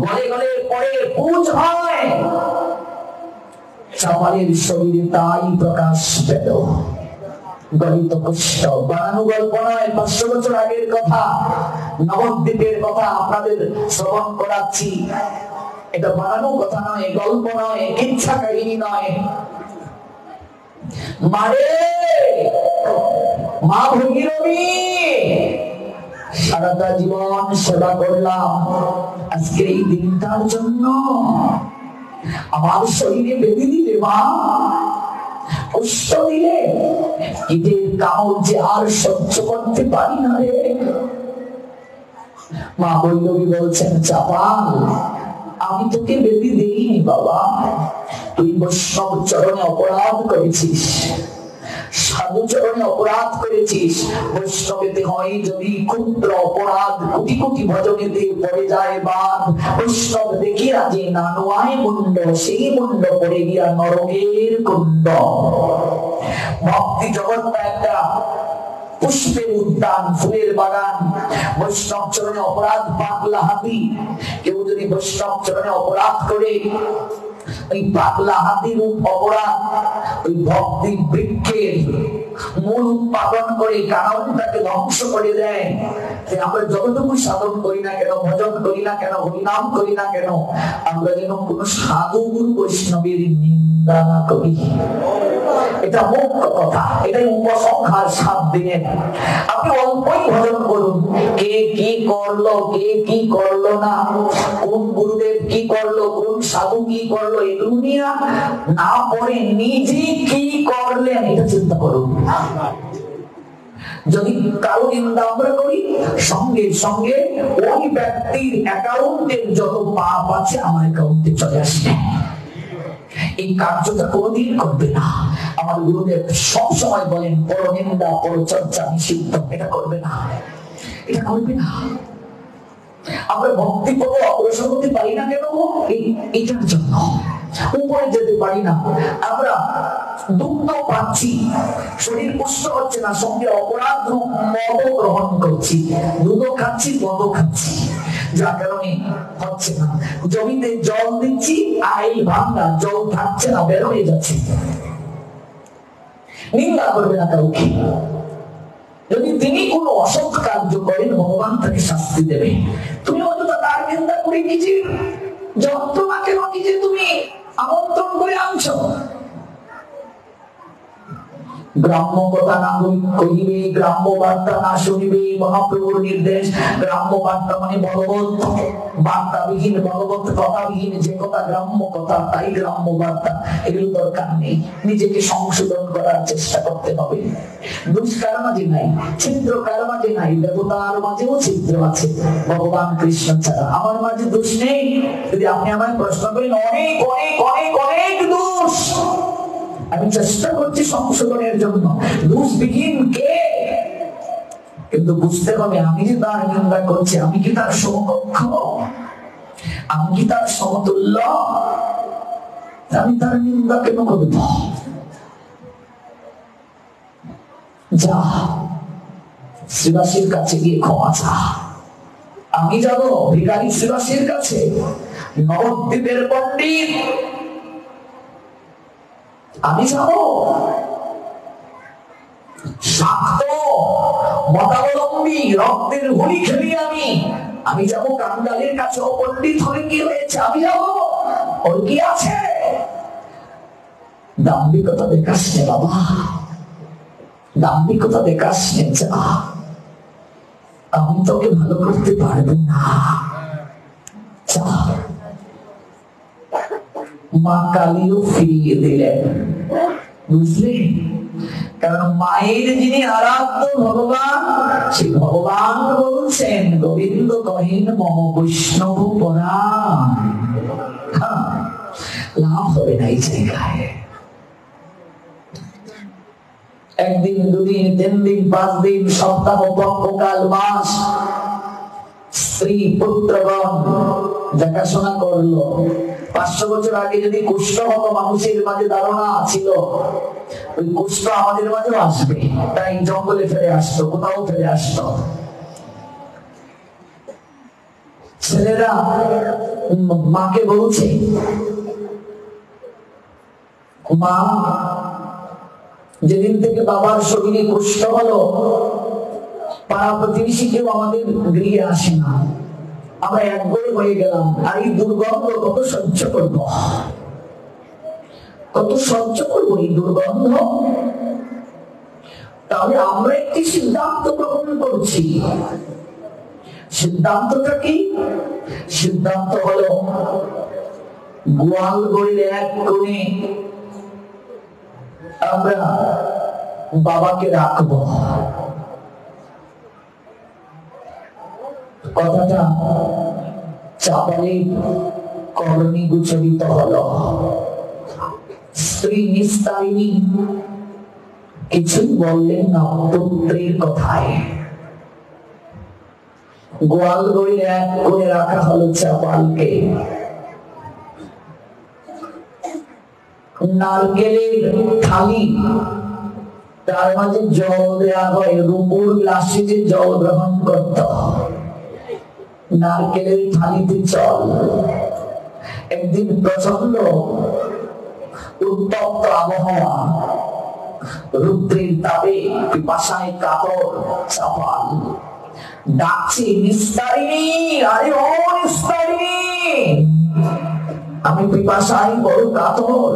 গলে গলে পরে পুজ হয়, চাপালের শরীরে তাই প্রকাশ পেল। গলিত কুষ্ঠ বানানো গল্প নয়, 500 বছর আগের কথা, নবদ্বীপের কথা আপনাদের শ্রবণ করাচ্ছি। এটা বানানো কথা নয়, গল্প নয়, ইচ্ছা কাহিনী নয়। মারে মা ভগীরথী, সারাটা জীবন সেবা করলাম, আজকে এই দিনটার জন্য আমার শরীরে বেঁধে দিলে মা, কষ্ট দিলে, ঈদের কামড় যে আর সহ্য করতে পারি না রে। মা বৈষ্ণবী বলছেন, চাপাল আমি তোকে বেঁধে দেইনি বাবা, তুই বৈষ্ণব চরণে অপরাধ করেছিস, সাধু চরণে অপরাধ করেছিস। বৈষ্ণবেতে হয় যদি ক্ষুদ্র অপরাধ, কোটি কোটি ভজনেতে পড়ে যায় বাদ। বৈষ্ণব দেখিয়া যে না নোয়ায় মুন্ড, সেই মুন্ড পড়ে গিয়া নরকের কুণ্ড। ভক্তি জগৎটা একটা পুষ্পের উদ্যান, ফুলের বাগান। বৈষ্ণব চরণে অপরাধ পাগলা হাতি। কেউ যদি বৈষ্ণব চরণে অপরাধ করে, ওই পাগলা হাতির অপরাধ ওই ভক্তি বৃক্ষের মূল উৎপাদন করে কারণটাকে ধ্বংস করে দেয়। আমরা যতটুকু সাধন করি না কেন, ভজন করি না কেন, হরিনাম করি না কেন, আমরা যেন কোন সাধু গুরু বৈষ্ণবের নিন্দা না করি। এটা মুখ্য কথা। এটাই উপসংহার 7 দিনের। আপনি অল্পই ভজন করুন, কে কি করলো, কে কি করলো না, কোন গুরুদেব কি করলো, কোন সাধু কি করলো, এগুলো নিয়ে না পড়ে নিজে কি করলেন এটা চিন্তা করুন। যদি কারো নিন্দা আমরা করি, সঙ্গে সঙ্গে ওই ব্যক্তির অ্যাকাউন্টের যত পাপ আছে আমার অ্যাকাউন্টে চলে আসবে। এই কার্যটা কোনদিন করবে না। আমার গুরুদেব সব সময় বলেন, পরনিন্দা পরচর্চা নিষিদ্ধ। এটা করবে না, এটা করবে না। আমরা ভক্তি করবো, অগ্রসর হতে পারি না কেন? এটার জন্য উপরে যেতে পারি না। আমরা দুগ্ধ পাচ্ছি, শরীর পুষ্ট হচ্ছে না, সঙ্গে অপরাধ মদ গ্রহণ করছি, দুধও খাচ্ছি, মদও খাচ্ছি, যার কারণে হচ্ছে না। জমিতে জল দিচ্ছি, আইল ভাঙা, জল থাকছে না, বের হয়ে যাচ্ছে। নিন্দা করবে না কাউকে। যদি তিনি কোনো অসৎ কার্য করেন, ভগবান তাকে শাস্তি দেবে। তুমি অযথা তার নিন্দা করে নিজের যন্ত্রণাকে নিজে তুমি আমন্ত্রণ করে আনছো। গ্রাম্য কথা না কহিবে, গ্রাম্য বার্তা না শুনিবে, মহাপ্রভুর নির্দেশ। গ্রাম্য বার্তা মানে ভগবত বার্তাবিহীন, ভগবত কথাবিহীন যে কথা গ্রাম্য কথা, তাই গ্রাম্য বার্তা। এগুলো দরকার নেই। নিজেকে সংশোধন করার চেষ্টা করতে হবে। দোষ কার মাঝে নাই, ছিদ্র কার মাঝে নাই, দেবতার মাঝেও ছিদ্র আছে, ভগবান কৃষ্ণ ছাড়া। আমার মাঝে দোষ নেই। যদি আপনি আমায় প্রশ্ন করেন, অনেক অনেক অনেক অনেক দোষ। আমি চেষ্টা করছি সংশোধনের জন্য। দোষবিহীন কে? কিন্তু বুঝতে হবে, আমি যে তার নিন্দা করছি, আমি কি তার সমকক্ষ? আমি কি তার সমতুল্য? আমি তার নিন্দা কেন করব? যা, শ্রীবাসীর কাছে গিয়ে ক্ষমা চা। আমি যাব ভিখারি শ্রীবাসীর কাছে, নবদ্বীপের পণ্ডিত। আমি যাব শাক্ত মতাবলম্বী, রক্তের হোলি খেলি আমি যাব কাঙ্গালের কাছে। ও পণ্ডিত হলে কি হয়েছে? আমি যাব, ওর কি আছে? দাম্ভিকতা দেখাস নে বাবা, দাম্ভিকতা দেখাস নে। যা, আমি তোকে ভালো করতে পারবো না। যা। মা কালীও ফিরিয়ে দিলেন, বুঝলেন? কারণ মায়ের যিনি আরাধ্য ভগবান, সেই ভগবান বলছেন, গোবিন্দ কহেন মম বৈষ্ণব পরাণ। লাভ হবে না এই জায়গায়। একদিন, দুদিন, 3 দিন, 5 দিন, সপ্তাহ, পক্ষকাল, মাস, স্ত্রী পুত্রগণ দেখাশোনা করলো। 500 বছর আগে যদি কুষ্ঠ হতো, মানুষের মাঝে ধারণা ছিল ওই কুষ্ঠ আমাদের মাঝেও আসবে, তাই জঙ্গলে ফেলে আসতো, কোথাও ফেলে আসতো। ছেলেরা মাকে বলছে, মা, যেদিন থেকে বাবার শরীরে কুষ্ঠ হলো, পাড়া প্রতিবেশী কেউ আমাদের গৃহে আসে না। আমরা একবারে হয়ে গেলাম। আর এই দুর্গন্ধ কত সহ্য করব? কত সহ্য করবো এই দুর্গন্ধ? তাহলে আমরা একটি সিদ্ধান্ত গ্রহণ করছি। সিদ্ধান্তটা কি? সিদ্ধান্ত হলো, গোয়াল গড়ির এক কোণে আমরা বাবাকে রাখবো। কথাটা চাপালে করণী গোচরিত হলো। স্ত্রী নিস্তারিণী কিছুই বললেন না পুত্রের কথায়। গোয়াল গড়ির এক কোণে রাখা হলো চাপালকে। নারকেলের থালি, তার মাঝে জল দেয়া হয়। রূপোর গ্লাসে যে জল গ্রহণ করত, নারকেলের থালিতে জল। একদিন প্রচন্ড উত্তপ্ত আবহাওয়া, রুদ্রের তাপে পিপাসায় কাতর চাপাল ডাকছে, নিস্তারিণী, আরে ও নিস্তারিণী, আমি পিপাসায় বড় কাতর,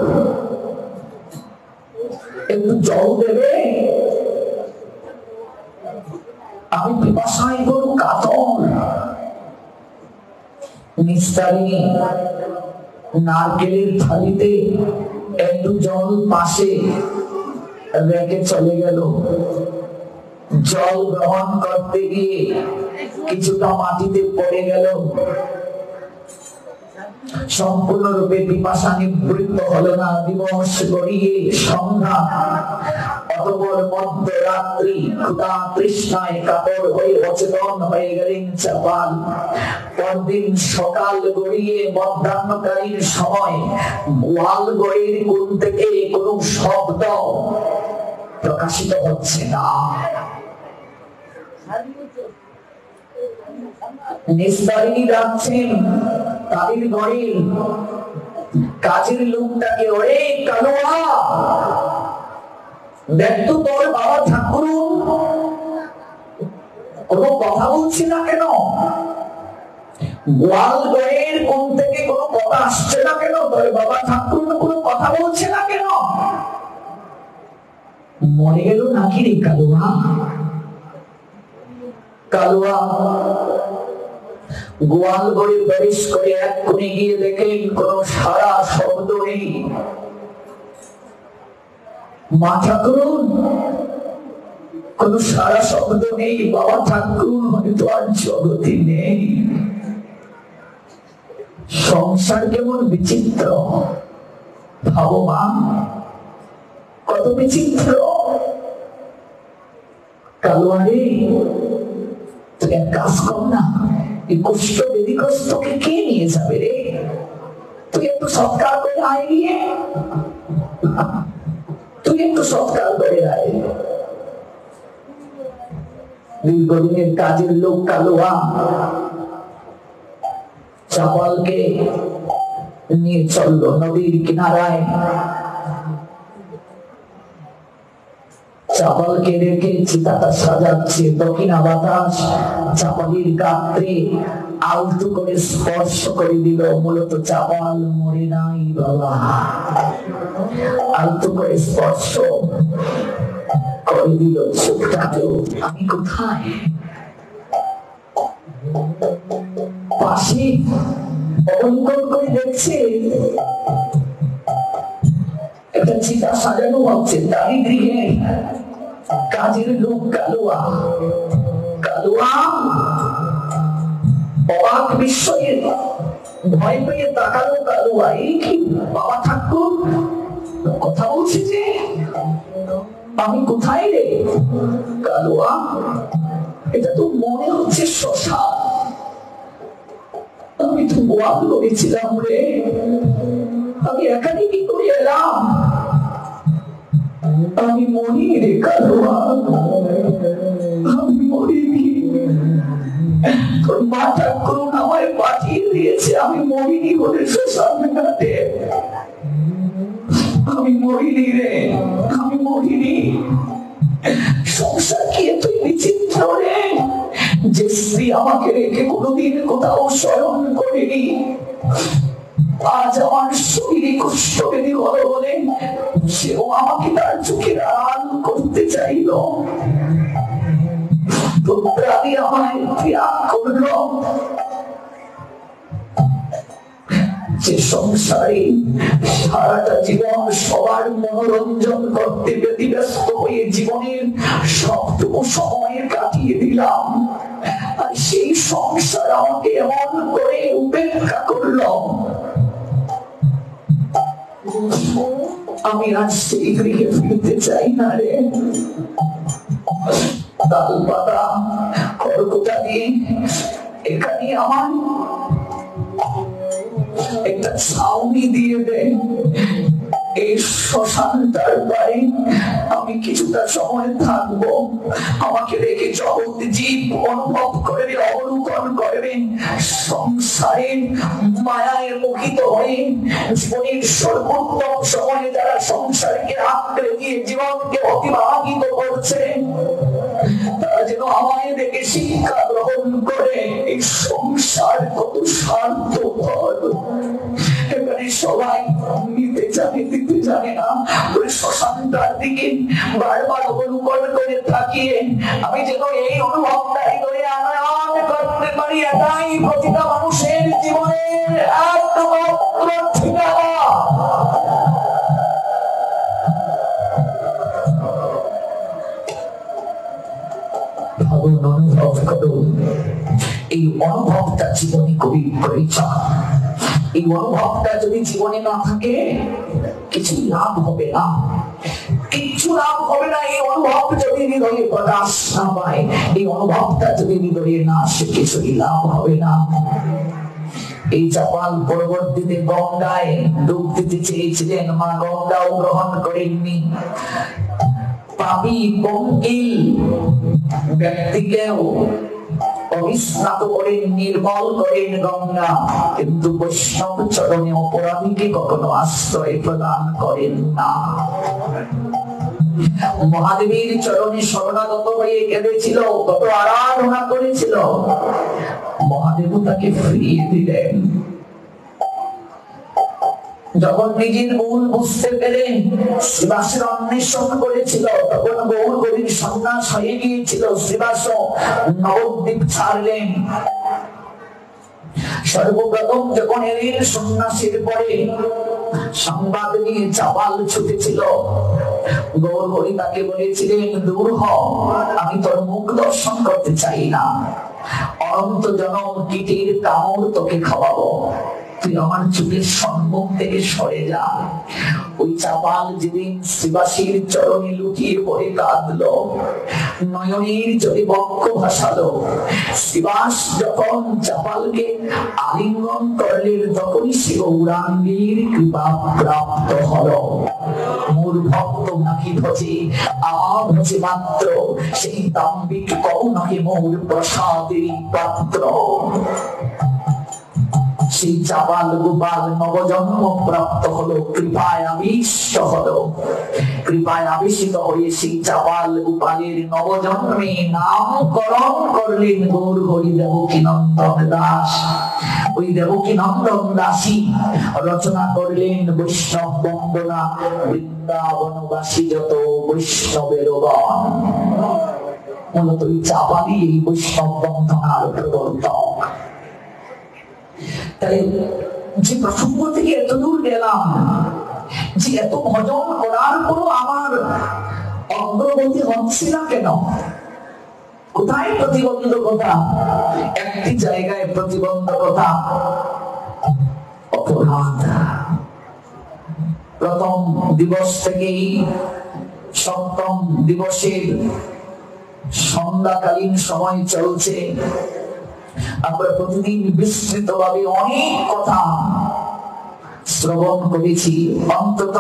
একটু জল দেবে? আমি পিপাসায় বড় কাতর। নিস্তারিণী নারকেলের থালিতে একটু জল পাশে রেখে চলে গেল। জল গ্রহণ করতে গিয়ে কিছুটা মাটিতে পড়ে গেল, সম্পূর্ণরূপে পিপাসা নিবৃত্ত হলো না। দিবস গড়িয়ে সন্ধ্যা, অতঃপর মধ্যরাত্রি ক্ষুধা তৃষ্ণায় কাতর হয়ে অচেতন হয়ে গেলেন চাপাল। পরদিন সকাল গড়িয়ে মধ্যাহ্নকালীন সময় গোয়াল গড়ের কোণ থেকে কোনো শব্দ প্রকাশিত হচ্ছে না। নিস্তারিণী ডাকছেন তাদের ঘরের কাজের লোকটাকে, ওরে কালোয়া, দেখ তো তোর বাবা ঠাকুর কোনো কথা বলছি না কেন? গোয়াল ঘরের কোণ থেকে কোনো কথা আসছে না কেন? তোর বাবা ঠাকুর কোনো কথা বলছে না কেন? মরে গেল নাকি রে কালোয়া? কালোয়া গোয়াল ঘরে প্রবেশ করে এক কোণে গিয়ে দেখলেন কোন সারা শব্দ নেই। মা ঠাকুর কোন সারা শব্দ নেই, বাবা ঠাকুর হয়তো আর জগতে নেই। সংসার কেমন বিচিত্র ভাবো মা, কত বিচিত্র। কালোয়া রে, তুই এক কাজ কর না, এই কুষ্ঠ বেদিগ্রস্তকে কে নিয়ে যাবে রে? তুই একটু সৎকার করে আয় গিয়ে, তুই একটু সৎকার করে আয়। দীর্ঘদিনের কাজের লোক কালোয়া চাপালকে নিয়ে চললো নদীর কিনারায়। চাপালকে রেখে চিতাটা সাজাচ্ছে, দক্ষিণা বাতাস চাপালির গাত্রে আলতু করে স্পর্শ করে দিল। মূলত চাপাল মরে নাই বাবা, আলতু করে স্পর্শ করে দিল চোখটাকে। আমি কোথায়? পাশে অঙ্কন করে দেখছে একটা চিতা সাজানো হচ্ছে, তারই গৃহে কাজের লোক কালোয়া। কালোয়া অবাক বিস্ময়ে ভয় পেয়ে তাকালো। কালোয়া, এই কি বাবা ঠাকুর কথা বলছে যে, আমি কোথায় রে? কালোয়া, এটা তো মনে হচ্ছে শ্মশান। আমি তো গোয়াল করেছিলাম রে, আমি এখানে কি করে এলাম? আমি মরি রে কালোয়া, আমি মরিনি। তোর মা ঠাকুর আমায় পাঠিয়ে দিয়েছে, আমি মরিনি বলে শ্মশান ঘাটে। আমি মরিনি রে, আমি মরিনি। সংসার কি এতই বিচিত্র রে, যে স্ত্রী আমাকে রেখে কোনোদিন কোথাও শয়ন করেনি, আজ আমার শরীরে কষ্ট বেঁধে হলো বলে সেও আমাকে তার চোখের আড়াল করতে চাইল। পুত্রাদি আমায় ত্যাগ করল। যে সংসারে সারাটা জীবন সবার মনোরঞ্জন করতে ব্যতিব্যস্ত হয়ে জীবনের সবটুকু সময় কাটিয়ে দিলাম, আর সেই সংসার আমাকে এমন করে উপেক্ষা করল। আমি আজ সেই গৃহে ফিরতে চাই না রে। তাল পাতা খড়কুটা দিয়ে এখানে আমার একটা ছাউনি দিয়ে দেয়, এই শ্মশানটার পারে আমি কিছুটা সময় থাকবো। আমাকে রেখে জগৎ জীব অনুভব করবে, অবলোকন করবে, সংসারের মায়ায় মোহিত হয়ে জীবনের সর্বোত্তম সময়ে যারা সংসারকে আঁকড়ে দিয়ে জীবনকে অতিবাহিত করছে, তারা যেন আমায় দেখে শিক্ষা গ্রহণ করে এই সংসার কত স্বার্থপর। এখানে সবাই নিতে জানে, দিতে জানে না। ওই শ্মশানটার দিকে বারবার অবলোকন করে থাকিয়ে আমি যেন এই অনুভবটা হৃদয়ে আনয়ন করতে পারি। এটাই প্রতিটা মানুষের জীবনের একমাত্র ঠিকানা। এই অনুভবটা জীবনে খুবই প্রয়োজন। এই অনুভবটা যদি জীবনে না থাকে কিছু লাভ হবে না, কিচ্ছু লাভ হবে না। এই অনুভব যদি হৃদয়ে প্রকাশ না পায়, এই অনুভবটা যদি হৃদয়ে না আসে, কিছুই লাভ হবে না। এই চাপাল পরবর্তীতে গঙ্গায় ডুব দিতে চেয়েছিলেন, মা গঙ্গাও গ্রহণ করেননি। পাপী পঙ্কিল ব্যক্তিকেও অবিস্মৃত করেন, নির্মল করেন গঙ্গা, কিন্তু বৈষ্ণব চরণে অপরাধীকে কখনো আশ্রয় প্রদান করেন না। মহাদেবের চরণে শরণাগত হয়ে কেঁদেছিল, কত আরাধনা করেছিল, মহাদেব তাকে ফিরিয়ে দিলেন। যখন নিজের ভুল বুঝতে পেরেন, শ্রীবাসের অন্বেষণ করেছিল, তখন গৌর গভীর সন্ন্যাস হয়ে গিয়েছিল। শ্রীবাস নবদ্বীপ ছাড়লেন। সর্বপ্রথম যখন এলেন সন্ন্যাসের পরে সংবাদ নিয়ে চাপাল ছুটেছিল। গৌর হরি তাকে বলেছিলেন, দূর হ, আমি তোর মুখ দর্শন করতে চাই না, অনন্ত জনম কীটের কামড় তোকে খাওয়াবো, তুই আমার চুলের সম্মুখ থেকে সরে যা। ওই চাপাল যেদিন শ্রীবাসীর চরণে লুটিয়ে পড়ে কাঁদলো, নয়নের জলে বক্ষ ভাসালো, শ্রীবাস যখন চাপালকে আলিঙ্গন করলেন, তখনই সে গৌরাঙ্গীর কৃপা প্রাপ্ত হলো। মোর ভক্ত নাকি ভজে, আমার ভজে মাত্র, সেই দাম্ভিক কও নাকি মোর প্রসাদের পাত্র। সেই চাপাল গোপাল নবজন্ম প্রাপ্ত হলো, কৃপায় আবিষ্ট হলো। কৃপায় আবিষ্ট হয়ে সেই চাপাল গোপালের নবজন্মে নামকরণ করলেন গৌর হরি দেবকী নন্দন দাস। ওই দেবকী নন্দন দাসী রচনা করলেন বৈষ্ণব বন্দনা, বৃন্দাবনবাসী যত বৈষ্ণবের গণ। মূলত ওই চাপালই এই বৈষ্ণব বন্দনার প্রবর্তক। তাই যে প্রসঙ্গ থেকে এত দূর গেলাম, যে এত ভজন করার পরও আমার অগ্রগতি হচ্ছে না কেন? কোথায় প্রতিবন্ধকতা? একটি জায়গায় প্রতিবন্ধকতা, অপরাধ। প্রথম দিবস থেকেই সপ্তম দিবসের সন্ধ্যাকালীন সময় চলছে। আমরা প্রতিদিন বিস্তৃত ভাবে অনেক কথা শ্রবণ করেছি। অন্তত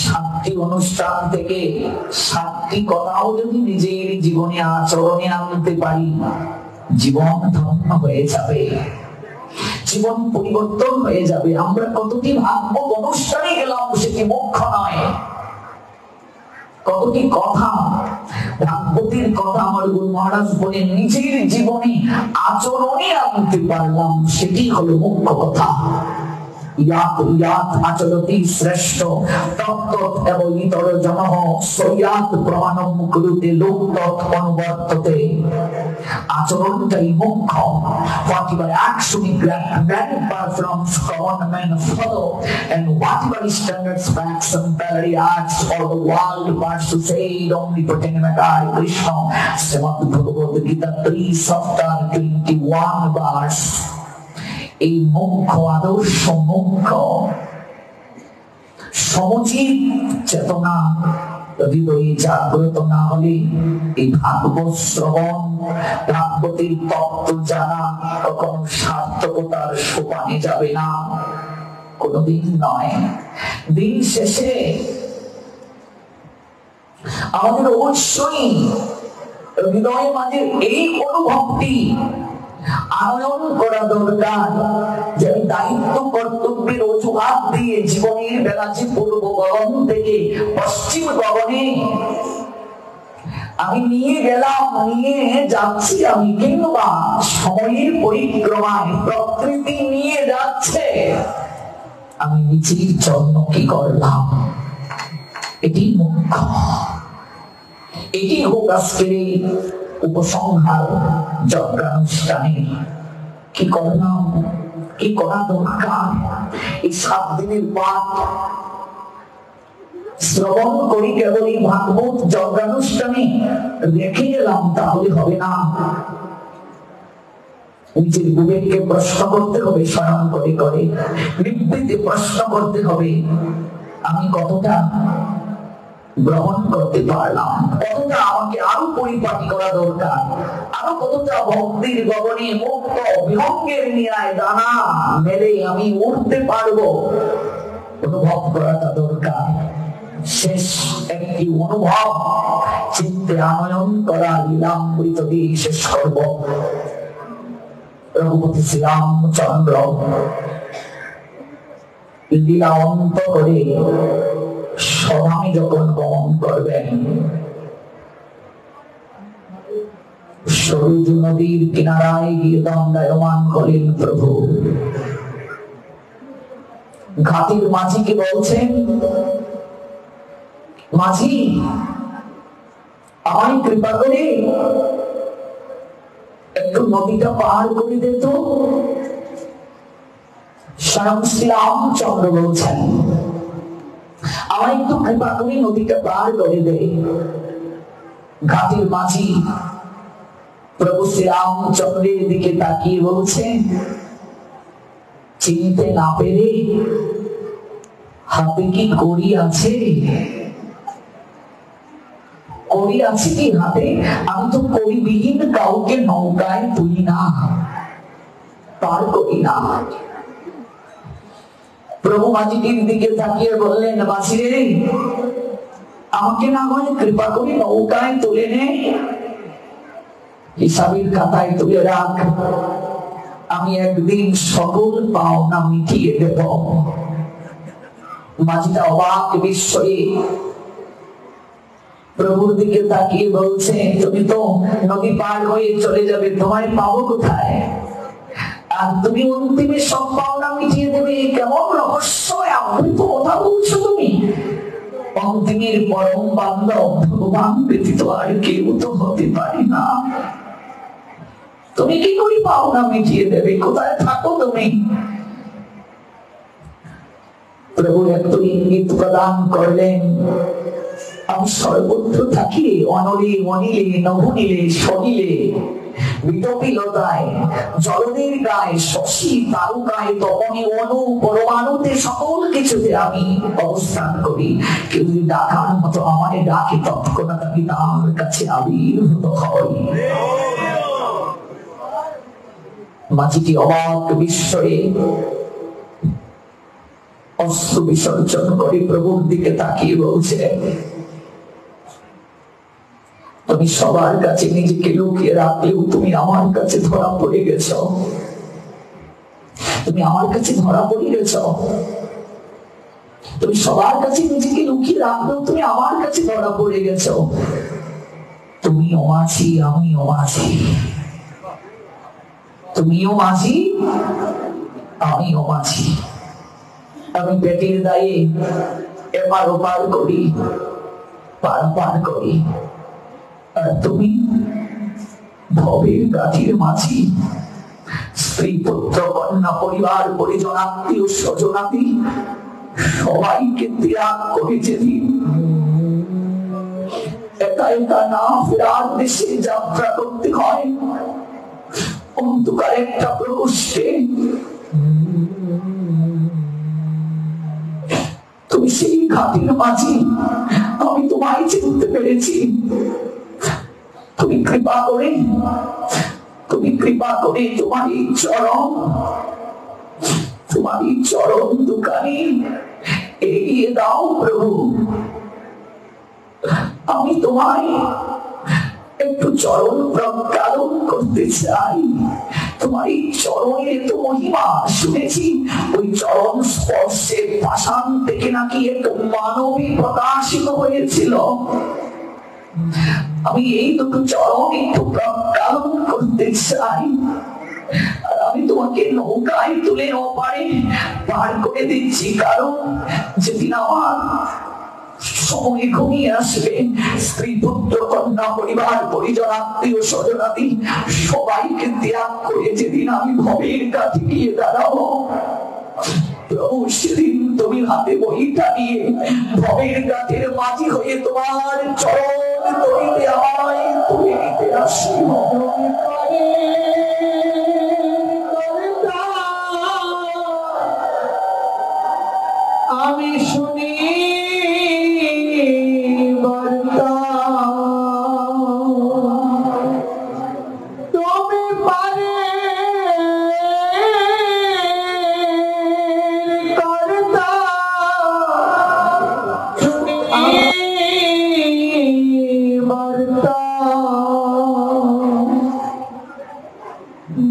7টি অনুষ্ঠান থেকে 7টি কথাও যদি নিজের জীবনে আচরণে আনতে পারি, জীবন ধন্য হয়ে যাবে, জীবন পরিবর্তন হয়ে যাবে। আমরা কতটি ভাগবত অনুষ্ঠানে গেলাম, সেটি মুখ্য নয়। কতটি কথা, ভাগবতের কথা আমার গুরু মহারাজ বলেন, নিজের জীবনে আচরণে আনতে পারলাম, সেটি হলো মুখ্য কথা। ইয়াত ইয়াত আচরতি শ্রেষ্ঠ তত্ত্বৎ এবং ইতর জনঃ সয়াত প্রমাণম কুরুতে লোকতৎ অনুবর্ততে। আচরণটাই মুখ্য। Whatever action we grandpa from common men follow, and whatever standards, facts, and parallel acts all the world wants to say, omnipotent God Krishna. Srimad Bhagavad Gita 3 chapter 21 verse. এই মুখ্য আদর্শ, মুখ্য সমচিত চেতনা হৃদয়ে জাগ্রত না হলে এই ভাগবত শ্রবণ, ভাগবতের তত্ত্ব জানা কখনো সার্থকতার সোপানে যাবে না, কোনদিন নয়। দিন শেষে আমাদের অবশ্যই হৃদয়ের মাঝে এই অনুভবটি আনয়ন করা দরকার যে আমি দায়িত্ব কর্তব্যের অজুহাত দিয়ে জীবনের বেলাচি পূর্ব গগন থেকে পশ্চিম গগনে আমি নিয়ে গেলাম, নিয়ে যাচ্ছি আমি, কিংবা সময়ের পরিক্রমায় প্রকৃতি নিয়ে যাচ্ছে, আমি নিজের জন্য কি করলাম, এটি মুখ্য। এটি হোক আজকের উপসংহার যজ্ঞানুষ্ঠানে। কি করলাম, কি করা দরকার? এই 7 দিনের পাঠ শ্রবণ করি কেবল এই ভাগবত যজ্ঞানুষ্ঠানে রেখে গেলাম, তাহলে হবে না। নিজের বিবেককে প্রশ্ন করতে হবে, স্মরণ করে করে নিবৃত্তি প্রশ্ন করতে হবে, আমি কতটা গ্রহণ করতে পারলাম, কতটা আমাকে আরো পরিপাটি করা দরকার, আরো কতটা ভক্তির গগনে মুক্ত বিহঙ্গের ন্যায় দানা মেলে আমি উঠতে পারবো, অনুভব করাটা দরকার। শেষ একটি অনুভব চিত্তে আনয়ন করা লীলামৃত দিয়ে শেষ করব। রঘুপতি শ্রীরামচন্দ্র লীলা অন্ত করে স্বধামে যখন গমন করবেন, সরুজ নদীর কিনারায় গিয়ে দণ্ডায়মান হলেন প্রভু। ঘাটির মাঝিকে বলছেন, মাঝি আমায় কৃপা করে একটু নদীটা পার করে দে তো। স্বয়ং শ্রীরামচন্দ্র বলছেন, আমায় একটু কৃপা করে নদীটা পার করে দে। ঘাটের মাঝি প্রভু শ্রীরামচন্দ্রের দিকে তাকিয়ে বলছেন, চিনতে না পেরে হাতে কি কড়ি আছে? কড়ি আছে কি হাতে? আমি তো কড়িবিহীন কাউকে নৌকায় তুলি না, পার করি না। প্রভু মাঝিটির দিকে তাকিয়ে বললেন, মাঝি রে, আমাকে না হয় কৃপা করে নৌকায় তুলে নে, হিসাবের খাতায় তুলে রাখ, আমি একদিন সকল পাওনা মিটিয়ে দেব। মাঝিটা অবাক বিস্ময়ে প্রভুর দিকে তাকিয়ে বলছে, তুমি তো নদী পার হয়ে চলে যাবে, তোমায় পাবো কোথায়? আর তুমি অন্তিমে সব পাওনা মিটিয়ে দেবে, কেমন রহস্যময় আবৃত কথা বলছো তুমি? অন্তিমের পরম বান্ধব ভগবান ব্যতীত আর কেউ তো হতে পারে না। তুমি কি করে পাওনা মিটিয়ে দেবে? কোথায় থাকো তুমি? প্রভু একটু ইঙ্গিত প্রদান করলেন, আমি সর্বত্র থাকি, অনলে অনিলে নভনীলে সনিলে বিটপিলতায় জলদের গায়ে শশী তারকায় তপনে অনু পরমাণুতে সকল কিছুতে আমি অবস্থান করি। কেউ ডাকার মতো আমায় ডাকে, তৎক্ষণাৎ আমি তার কাছে আবির্ভূত হই। মাঝিটি অবাক বিস্ময়ে অশ্রু বিসর্জন করে প্রভুর দিকে তাকিয়ে বলছে, তুমি সবার কাছে নিজেকে লুকিয়ে রাখলেও তুমি আমার কাছে ধরা পড়ে গেছ, তুমি আমার কাছে ধরা পড়ে গেছ। তুমি সবার কাছে নিজেকে লুকিয়ে রাখলেও তুমি আমার কাছে ধরা পড়ে গেছ। তুমিও মাঝি, আমিও মাঝি, তুমিও মাঝি, আমিও মাঝি। আমি পেটের দায়ে এপার ওপার করি, পার করি, আর তুমি ভবের গাঠির মাঝি। স্ত্রী পুত্র কন্যা পরিবার পরিজন আত্মীয় স্বজনাতি সবাইকে ত্যাগ করে যেদিন একা একা না ফেরার দেশে যাত্রা করতে হয়, অন্ধকার একটা প্রকোষ্ঠে তুমি সেই ঘাটের মাঝি। আমি তোমায় চিনতে পেরেছি। তুমি কৃপা করে তোমার এই চরণ দোকানে এগিয়ে দাও প্রভু। আমি তোমায় একটু চরণ প্রজ্ঞালন করতে চাই। তোমার এই চরণের তো মহিমা শুনেছি, ওই চরণ স্পর্শে পাষাণ থেকে নাকি একটু মানবী প্রকাশিত হয়েছিল। আমি এই দুটো চরণ একটু প্রজ্ঞালন করতে চাই। আর আমি তোমাকে নৌকায় তুলে ওপারে পার করে দিচ্ছি, কারণ যেদিন আমার সময় ঘনিয়ে আসবে, স্ত্রী পুত্র কন্যা পরিবার পরিজন আত্মীয় স্বজনাদি সবাইকে ত্যাগ করে যেদিন আমি ভবের কাছে গিয়ে দাঁড়াবো, প্রভু সেদিন তুমি হাতে বইটা নিয়ে ভবের গাছের মাঝি হয়ে তোমার চরণ তরিতে আমায় তুলে নিতে আসি। আমি শুনি বার্তা তুমি পারে কর্তা শুনি বার্তা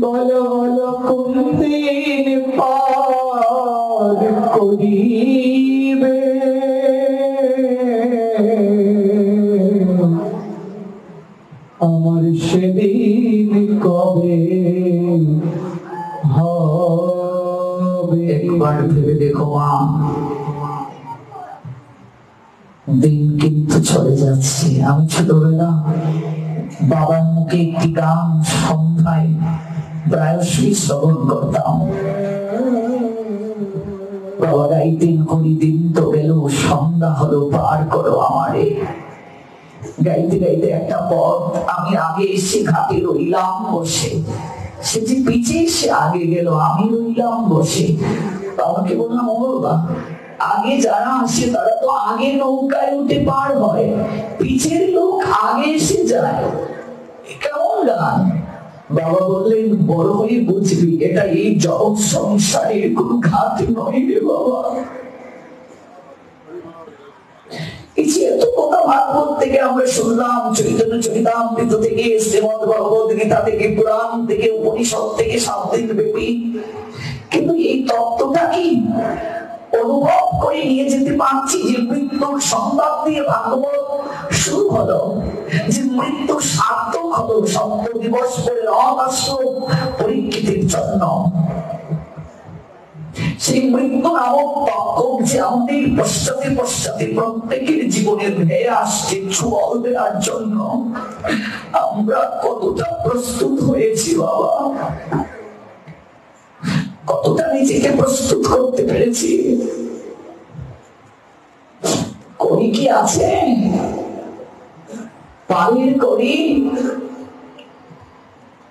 বলো বলো কোন দিন পার করিবে আমার সেদিন কবে হবে। একবার ভেবে দেখো মা, দিন কিন্তু চলে যাচ্ছে। আমি ছোটবেলা বাবার মুখে একটি গান সন্ধ্যায় প্রায়শই শ্রবণ করতাম। বাবা গাইতেন, করি দিন তো গেল, সন্ধ্যা হলো, পার করো আমারে। গাইতে গাইতে একটা পথ, আমি আগে এসে ঘাটে রইলাম বসে, সে যে পিছে এসে আগে গেল, আমি রইলাম বসে। বাবাকে বললাম, ও বাবা, আগে যারা আসে তারা তো আগে নৌকায় উঠে পার হয়, পিছের লোক আগে এসে যায়, কেমন গান? বাবা বললেন, বড় হয়ে বুঝবি এটা এই জগৎ সংসারের কোন ঘাট নয় রে বাবা। এই যে এত কথা ভাগবত থেকে আমরা শুনলাম, চৈতন্য চরিতামৃত থেকে, শ্রীমদ ভগবত গীতা থেকে, পুরাণ থেকে, উপনিষদ থেকে, 7 দিন ব্যাপী, কিন্তু এই তত্ত্বটা কি অনুভব করে নিয়ে যেতে পারছি যে মৃত্যুর সংবাদ দিয়ে ভাগবত শুরু হলো, যে মৃত্যু সার্থক হলো, সপ্ত দিবস পরে রথ আসলো পরীক্ষিতের জন্য। সেই মৃত্যু নামক তত্ত্ব যে আমাদের পশ্চাতে পশ্চাতে প্রত্যেকের জীবনে ভেয়ে আসছে ছোঁয়া দেওয়ার জন্য, আমরা কতটা প্রস্তুত হয়েছি বাবা, কতটা নিজেকে প্রস্তুত করতে পেরেছি? করি কি আছে? পায়ের করি,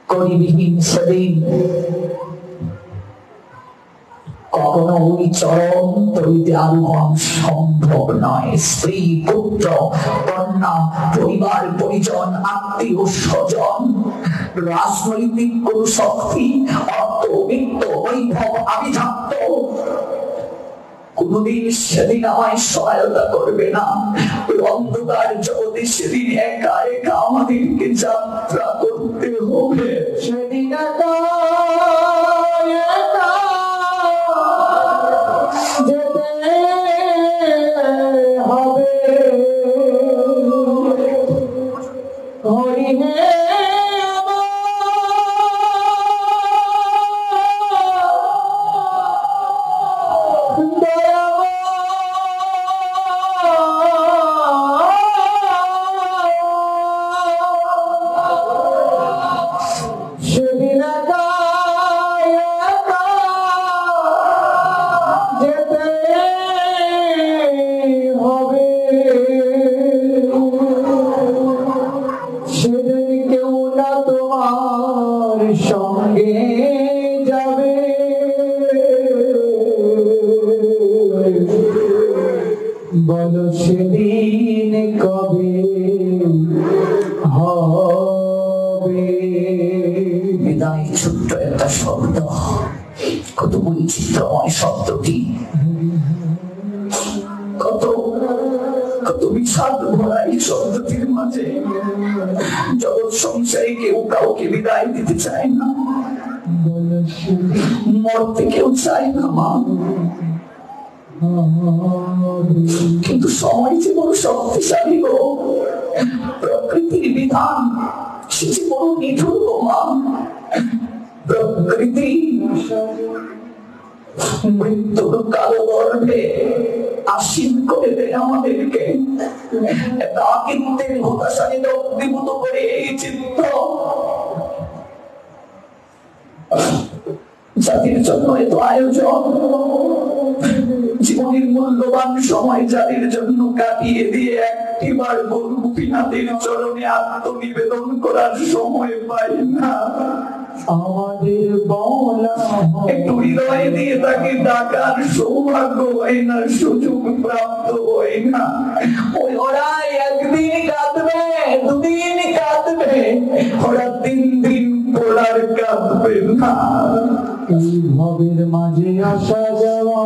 করিবিহীন সেদিন কখনো ওই চরম তরিতে আরোহণ সম্ভব নয়। স্ত্রী, পুত্র, কন্যা, পরিবার পরিজন, আত্মীয় স্বজন, রাজনৈতিক কোন শক্তি, অর্থ, বিত্ত, বৈভব, আভিজাত্য কোনদিন সেদিন আমায় সহায়তা করবে না। অন্ধকার জগতে সেদিন একা একা আমাদেরকে যাত্রা করতে হবে। সেদিন একা একা যেতে হবে। হরি হে বলো সেদিন কবে হবে। বিদায় ছোট্ট একটা শব্দ, কত বৈচিত্র্যময় শব্দটি, কত কত বিষাদ ভরা এই শব্দটির মাঝে। জগৎ সংসারে কেউ কাউকে বিদায় দিতে চায় না, মরতে কেউ চায় না মা, কিন্তু সময় যে বড় শক্তিশালী গো, প্রকৃতির বিধান সে যে বড় নিঠুর গো মা। প্রকৃতি মৃত্যুর কালো গর্ভে আসীন করে দেয় আমাদেরকে, একাকিত্বের হতাশায় অগ্নিভূত করে এই চিত্ত জাতির জন্য এত আয়োজন, জীবনের মূল্যবান সময় জাতির জন্য কাটিয়ে দিয়ে একটিবার গোপীনাথের চরণে আত্মনিবেদন করার সময় পাই না। আমাদের বলা একটু হৃদয় দিয়ে তাকে ডাকার সৌভাগ্য হয় না, সুযোগ প্রাপ্ত হয় না। ওরা একদিন কাঁদবে, দুদিন কাঁদবে, ওরা 3 দিন পড়ার কাঁদবে না। এই ভবের মাঝে আসা যাওয়া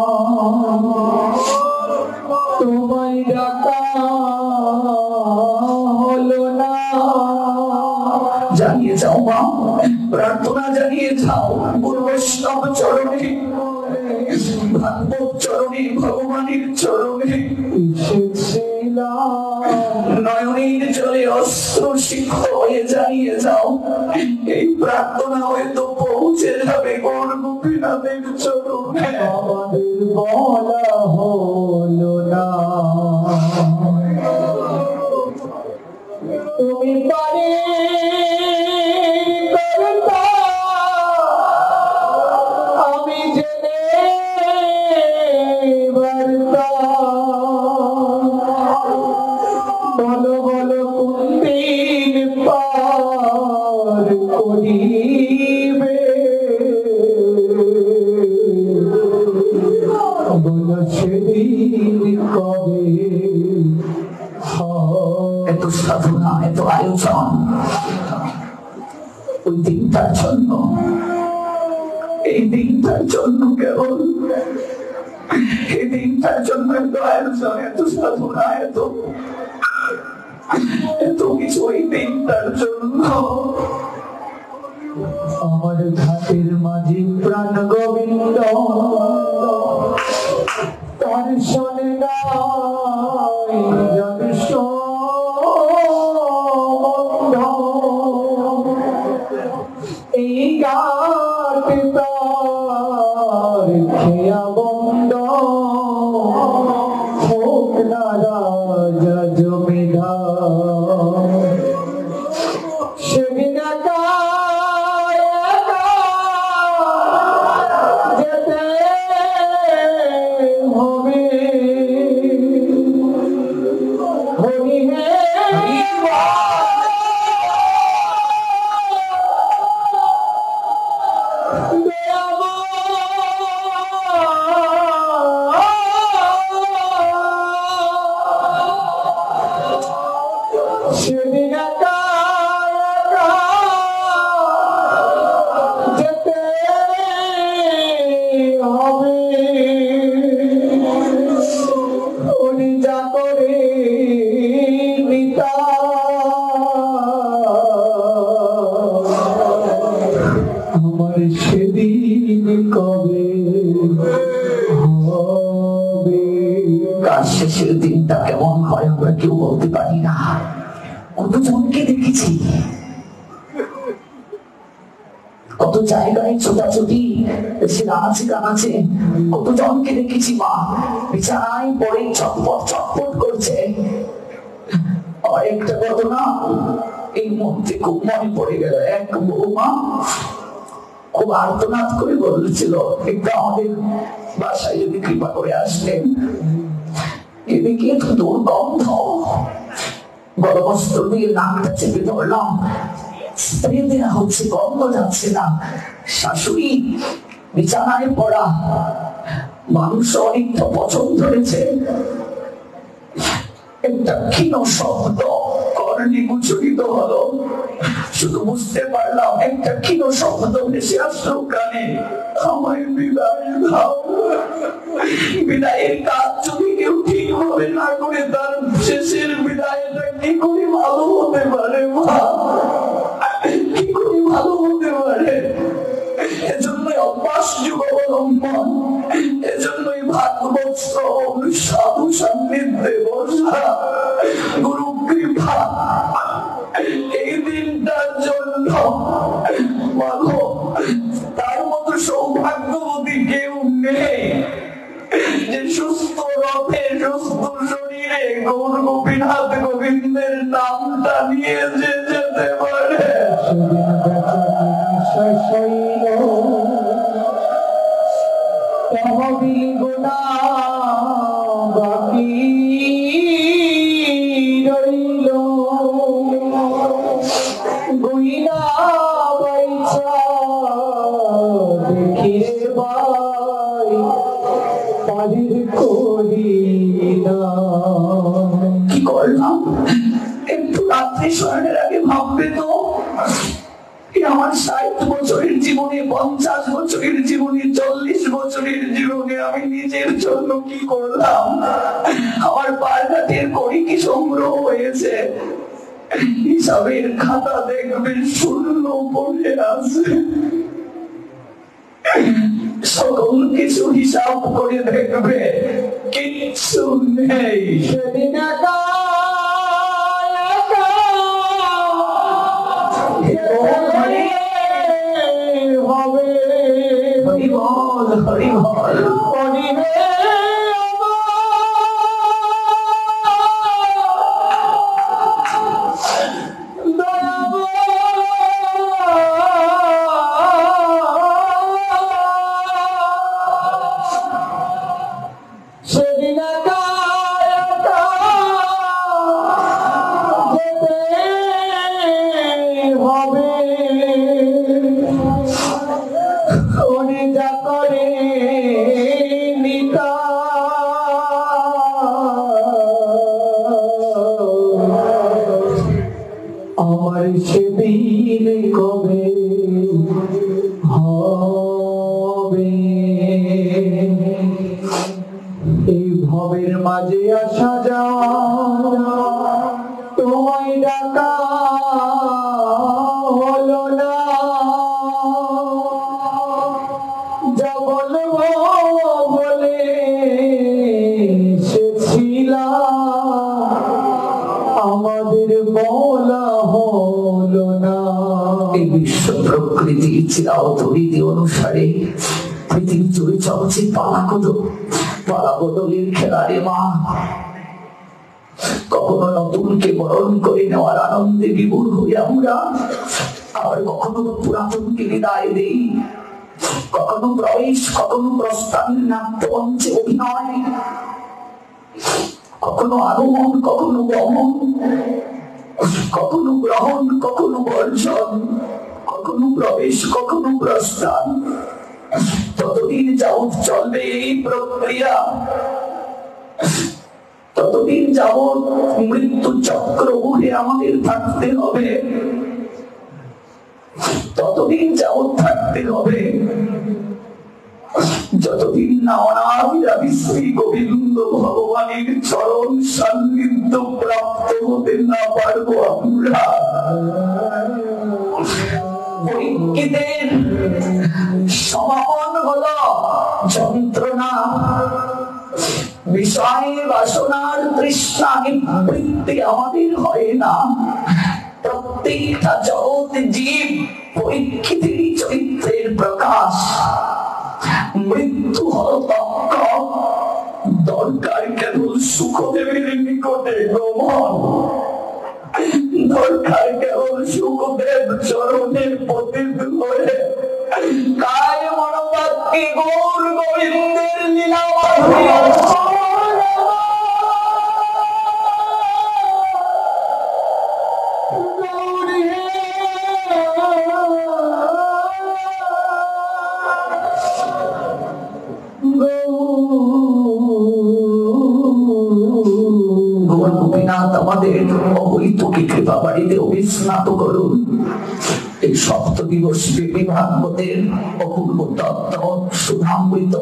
তোমায় ডাকা হলো না। জানিয়ে যাও মা, প্রার্থনা জানিয়ে যাও গুরু বৈষ্ণব চরণে, ভাগবত চরণে, ভগবানের চরণে নয়নের জলে অস্ত্র সিক্ত হয়ে জানিয়ে যাও এই প্রার্থনা হয়তো পৌঁছে যাবে গৌর গোপীনাথের চরণে। আমাদের বলা হলো না তুমি পারে আমি জেনে বার্তা বলো বলো কোনদিন পার করিবে, বলো সেদিন কবে। এত সাধনা, এত আয়োজন ওই দিনটার জন্য, এই দিনটার জন্য, কেবল এই দিনটার জন্য এত আয়োজন, এত সাধনা, এত কিছু ওই দিনটার জন্য। আমার ঘাটের মাঝে প্রাণ গোবিন্দ তার শোনে নাই জনস এই ঘাট তার খেয়া বন্ধ হোক না রাজা জমিদার। সেদিন যেতে হবে হরি হে সেদিন যেতে হবে উনি যা করে নিতা আমার সেদিন কবে হবে। কার শেষের দিনটা কেমন হয় আমরা কেউ বলতে পারি না। কতজনকে দেখেছি, কত জায়গায় ছোটাছুটি নাচে গানাচে, কতজনকে দেখেছি মা বিছানায় পড়ে ছটপট ছটপট করছে। একটা ঘটনা এই মধ্যে খুব মনে পড়ে গেল। এক বৌমা খুব আর্তনাদ করে বলেছিল একটু আমাদের বাসায় যদি কৃপা করে আসলেন, এদিকে তো দুর্গন্ধ, গরবস্ত্র দিয়ে নাকটা চেপে ধরলাম, স্প্রে দেওয়া হচ্ছে, গন্ধ যাচ্ছে না। শাশুড়ি বিছানায় পড়া, মাংস অনেকটা পছন্দ ধরেছে, একটা ক্ষীণ শব্দ কর্ণে উচ্চারিত হলো। শুধু বুঝতে পারলাম একটা ক্ষীণ শব্দ ভেসে আসলো কানে, আমায় বিদায় দাও। বিদায়ের কাজ যদি কেউ ঠিকভাবে না করে তার শেষের বিদায়টা কি করে ভালো হতে পারে মা, কি করে ভালো হতে পারে? এজন্যই অভ্যাস যুগ অবলম্বন, এজন্যই ভাগবত শ্রবণ, সাধু সান্নিধ্যে বসা, গুরু কৃপা। এই দিনটার জন্য মাগো তার মতো সৌভাগ্যবতী কেউ নেই যে সুস্থ রথে সুস্থ শরীরে গৌর গোপীনাথ গোবিন্দের নামটা নিয়ে যে যেতে পারে। তহবিল গুনা বাকি রইল, গুইনা বাইচা না। কি করলাম? একটু রাত্রি শয়নের আগে ভাববে তো, আমার 60 বছরের জীবনে, 50 বছরের জীবনে, 40 বছরের জীবনে আমি নিজের জন্য কি করলাম? আমার পারঘাটের করি কি সংগ্রহ হয়েছে? হিসাবের খাতা দেখবে শূন্য পড়ে আছে। সকল কিছু হিসাব করে দেখবে কিচ্ছু নেই। সেদিন একা হবে হরিবল হরিবল হরিবে সেদিন একা যেতে হবে উনি যা করে নিতা আমার সেদিন কবে হবে? এই ভবের মাঝে আসা যাওয়া তোমায় ডাকা হলো না। যা বলবো বলে এসেছিলাম আমাদের বলা হলো না। এই বিশ্ব প্রকৃতির চিরাচরিত অনুসারে পৃথিবী জুড়ে চলছে পালা বদলের খেলারে মা। কখনো নতুনকে বরণ করে নেওয়ার আনন্দে বিভোর হই আমরা, আবার কখনো পুরাতনকে বিদায় দেই। কখনো প্রবেশ, কখনো প্রস্থানের নাট্যমঞ্চে অভিনয়, কখনো আগমন, কখনো গমন, কখনো গ্রহণ, কখনো বর্জন, কখনো প্রবেশ, কখনো প্রস্থান। ততদিন যাবৎ চলবে এই প্রক্রিয়া, ততদিন যাবৎ মৃত্যু চক্র ঘুরে আমাদের থাকতে হবে, ততদিন যাবৎ থাকতে হবে যতদিন না অনাবিরাবি শ্রী গোবিন্দ ভগবানের চরণ সান্নিধ্য প্রাপ্ত হতে না পারবো আমরা। পরীক্ষিতের সমাপন হলো যন্ত্রণা, বিষয় বাসনার তৃষ্ণা নিবৃত্তি আমাদের হয় না। প্রত্যেকটা জগৎ জীব পরীক্ষিতের চরিত্রের প্রকাশ। মৃত্যু হল তক্ক, দরকার কেবল সুখদেবের নিকটে গমন, দরকার কেবল সুখদেব চরণের পতিত হয়ে কায় মনোবাক্যে গৌর গোবিন্দের লীলা আমাদের অবৈতকে কৃপা বাড়িতে অভিস্নাত করুন। এই সপ্ত দিবস ব্যাপী ভাগবতের অপূর্ব তত্ত্ব সুধামৃত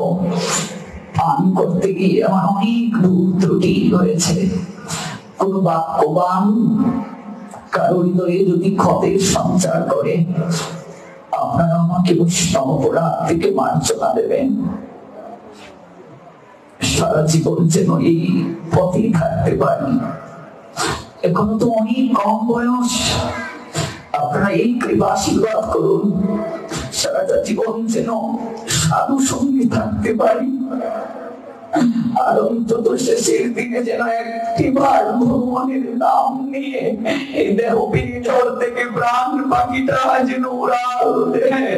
পান করতে গিয়ে আমার অনেক ভুল ত্রুটি হয়েছে। কোন বাক্যবান কারো হৃদয়ে যদি ক্ষতের সঞ্চার করে, আপনারা আমাকে বৈষ্ণব অপরাধ থেকে মার্জনা দেবেন। সারা জীবন যেন এই পথে থাকতে পারি। এখনো তো অনেক কম বয়স, আপনারা এই কৃপা আশীর্বাদ করুন সারাটা জীবন যেন সাধু সঙ্গে থাকতে পারি। আর অন্তত শেষের দিকে যেন একটিবার ভগবানের নাম নিয়ে এই দেহ পিঞ্জর থেকে প্রাণ পাখিটা যেন উড়াল দেয়।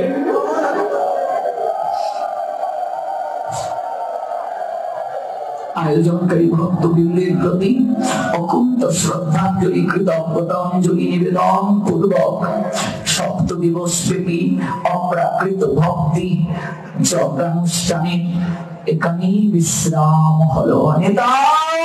আয়োজনকারী ভক্তবৃন্দের প্রতি অকুণ্ঠ শ্রদ্ধাঞ্জলি কৃতজ্ঞতা অঞ্জলি নিবেদন পূর্বক সপ্ত দিবস ব্যাপী অপ্রাকৃত ভক্তি যজ্ঞানুষ্ঠানে এখানেই বিশ্রাম হলো। নিতাই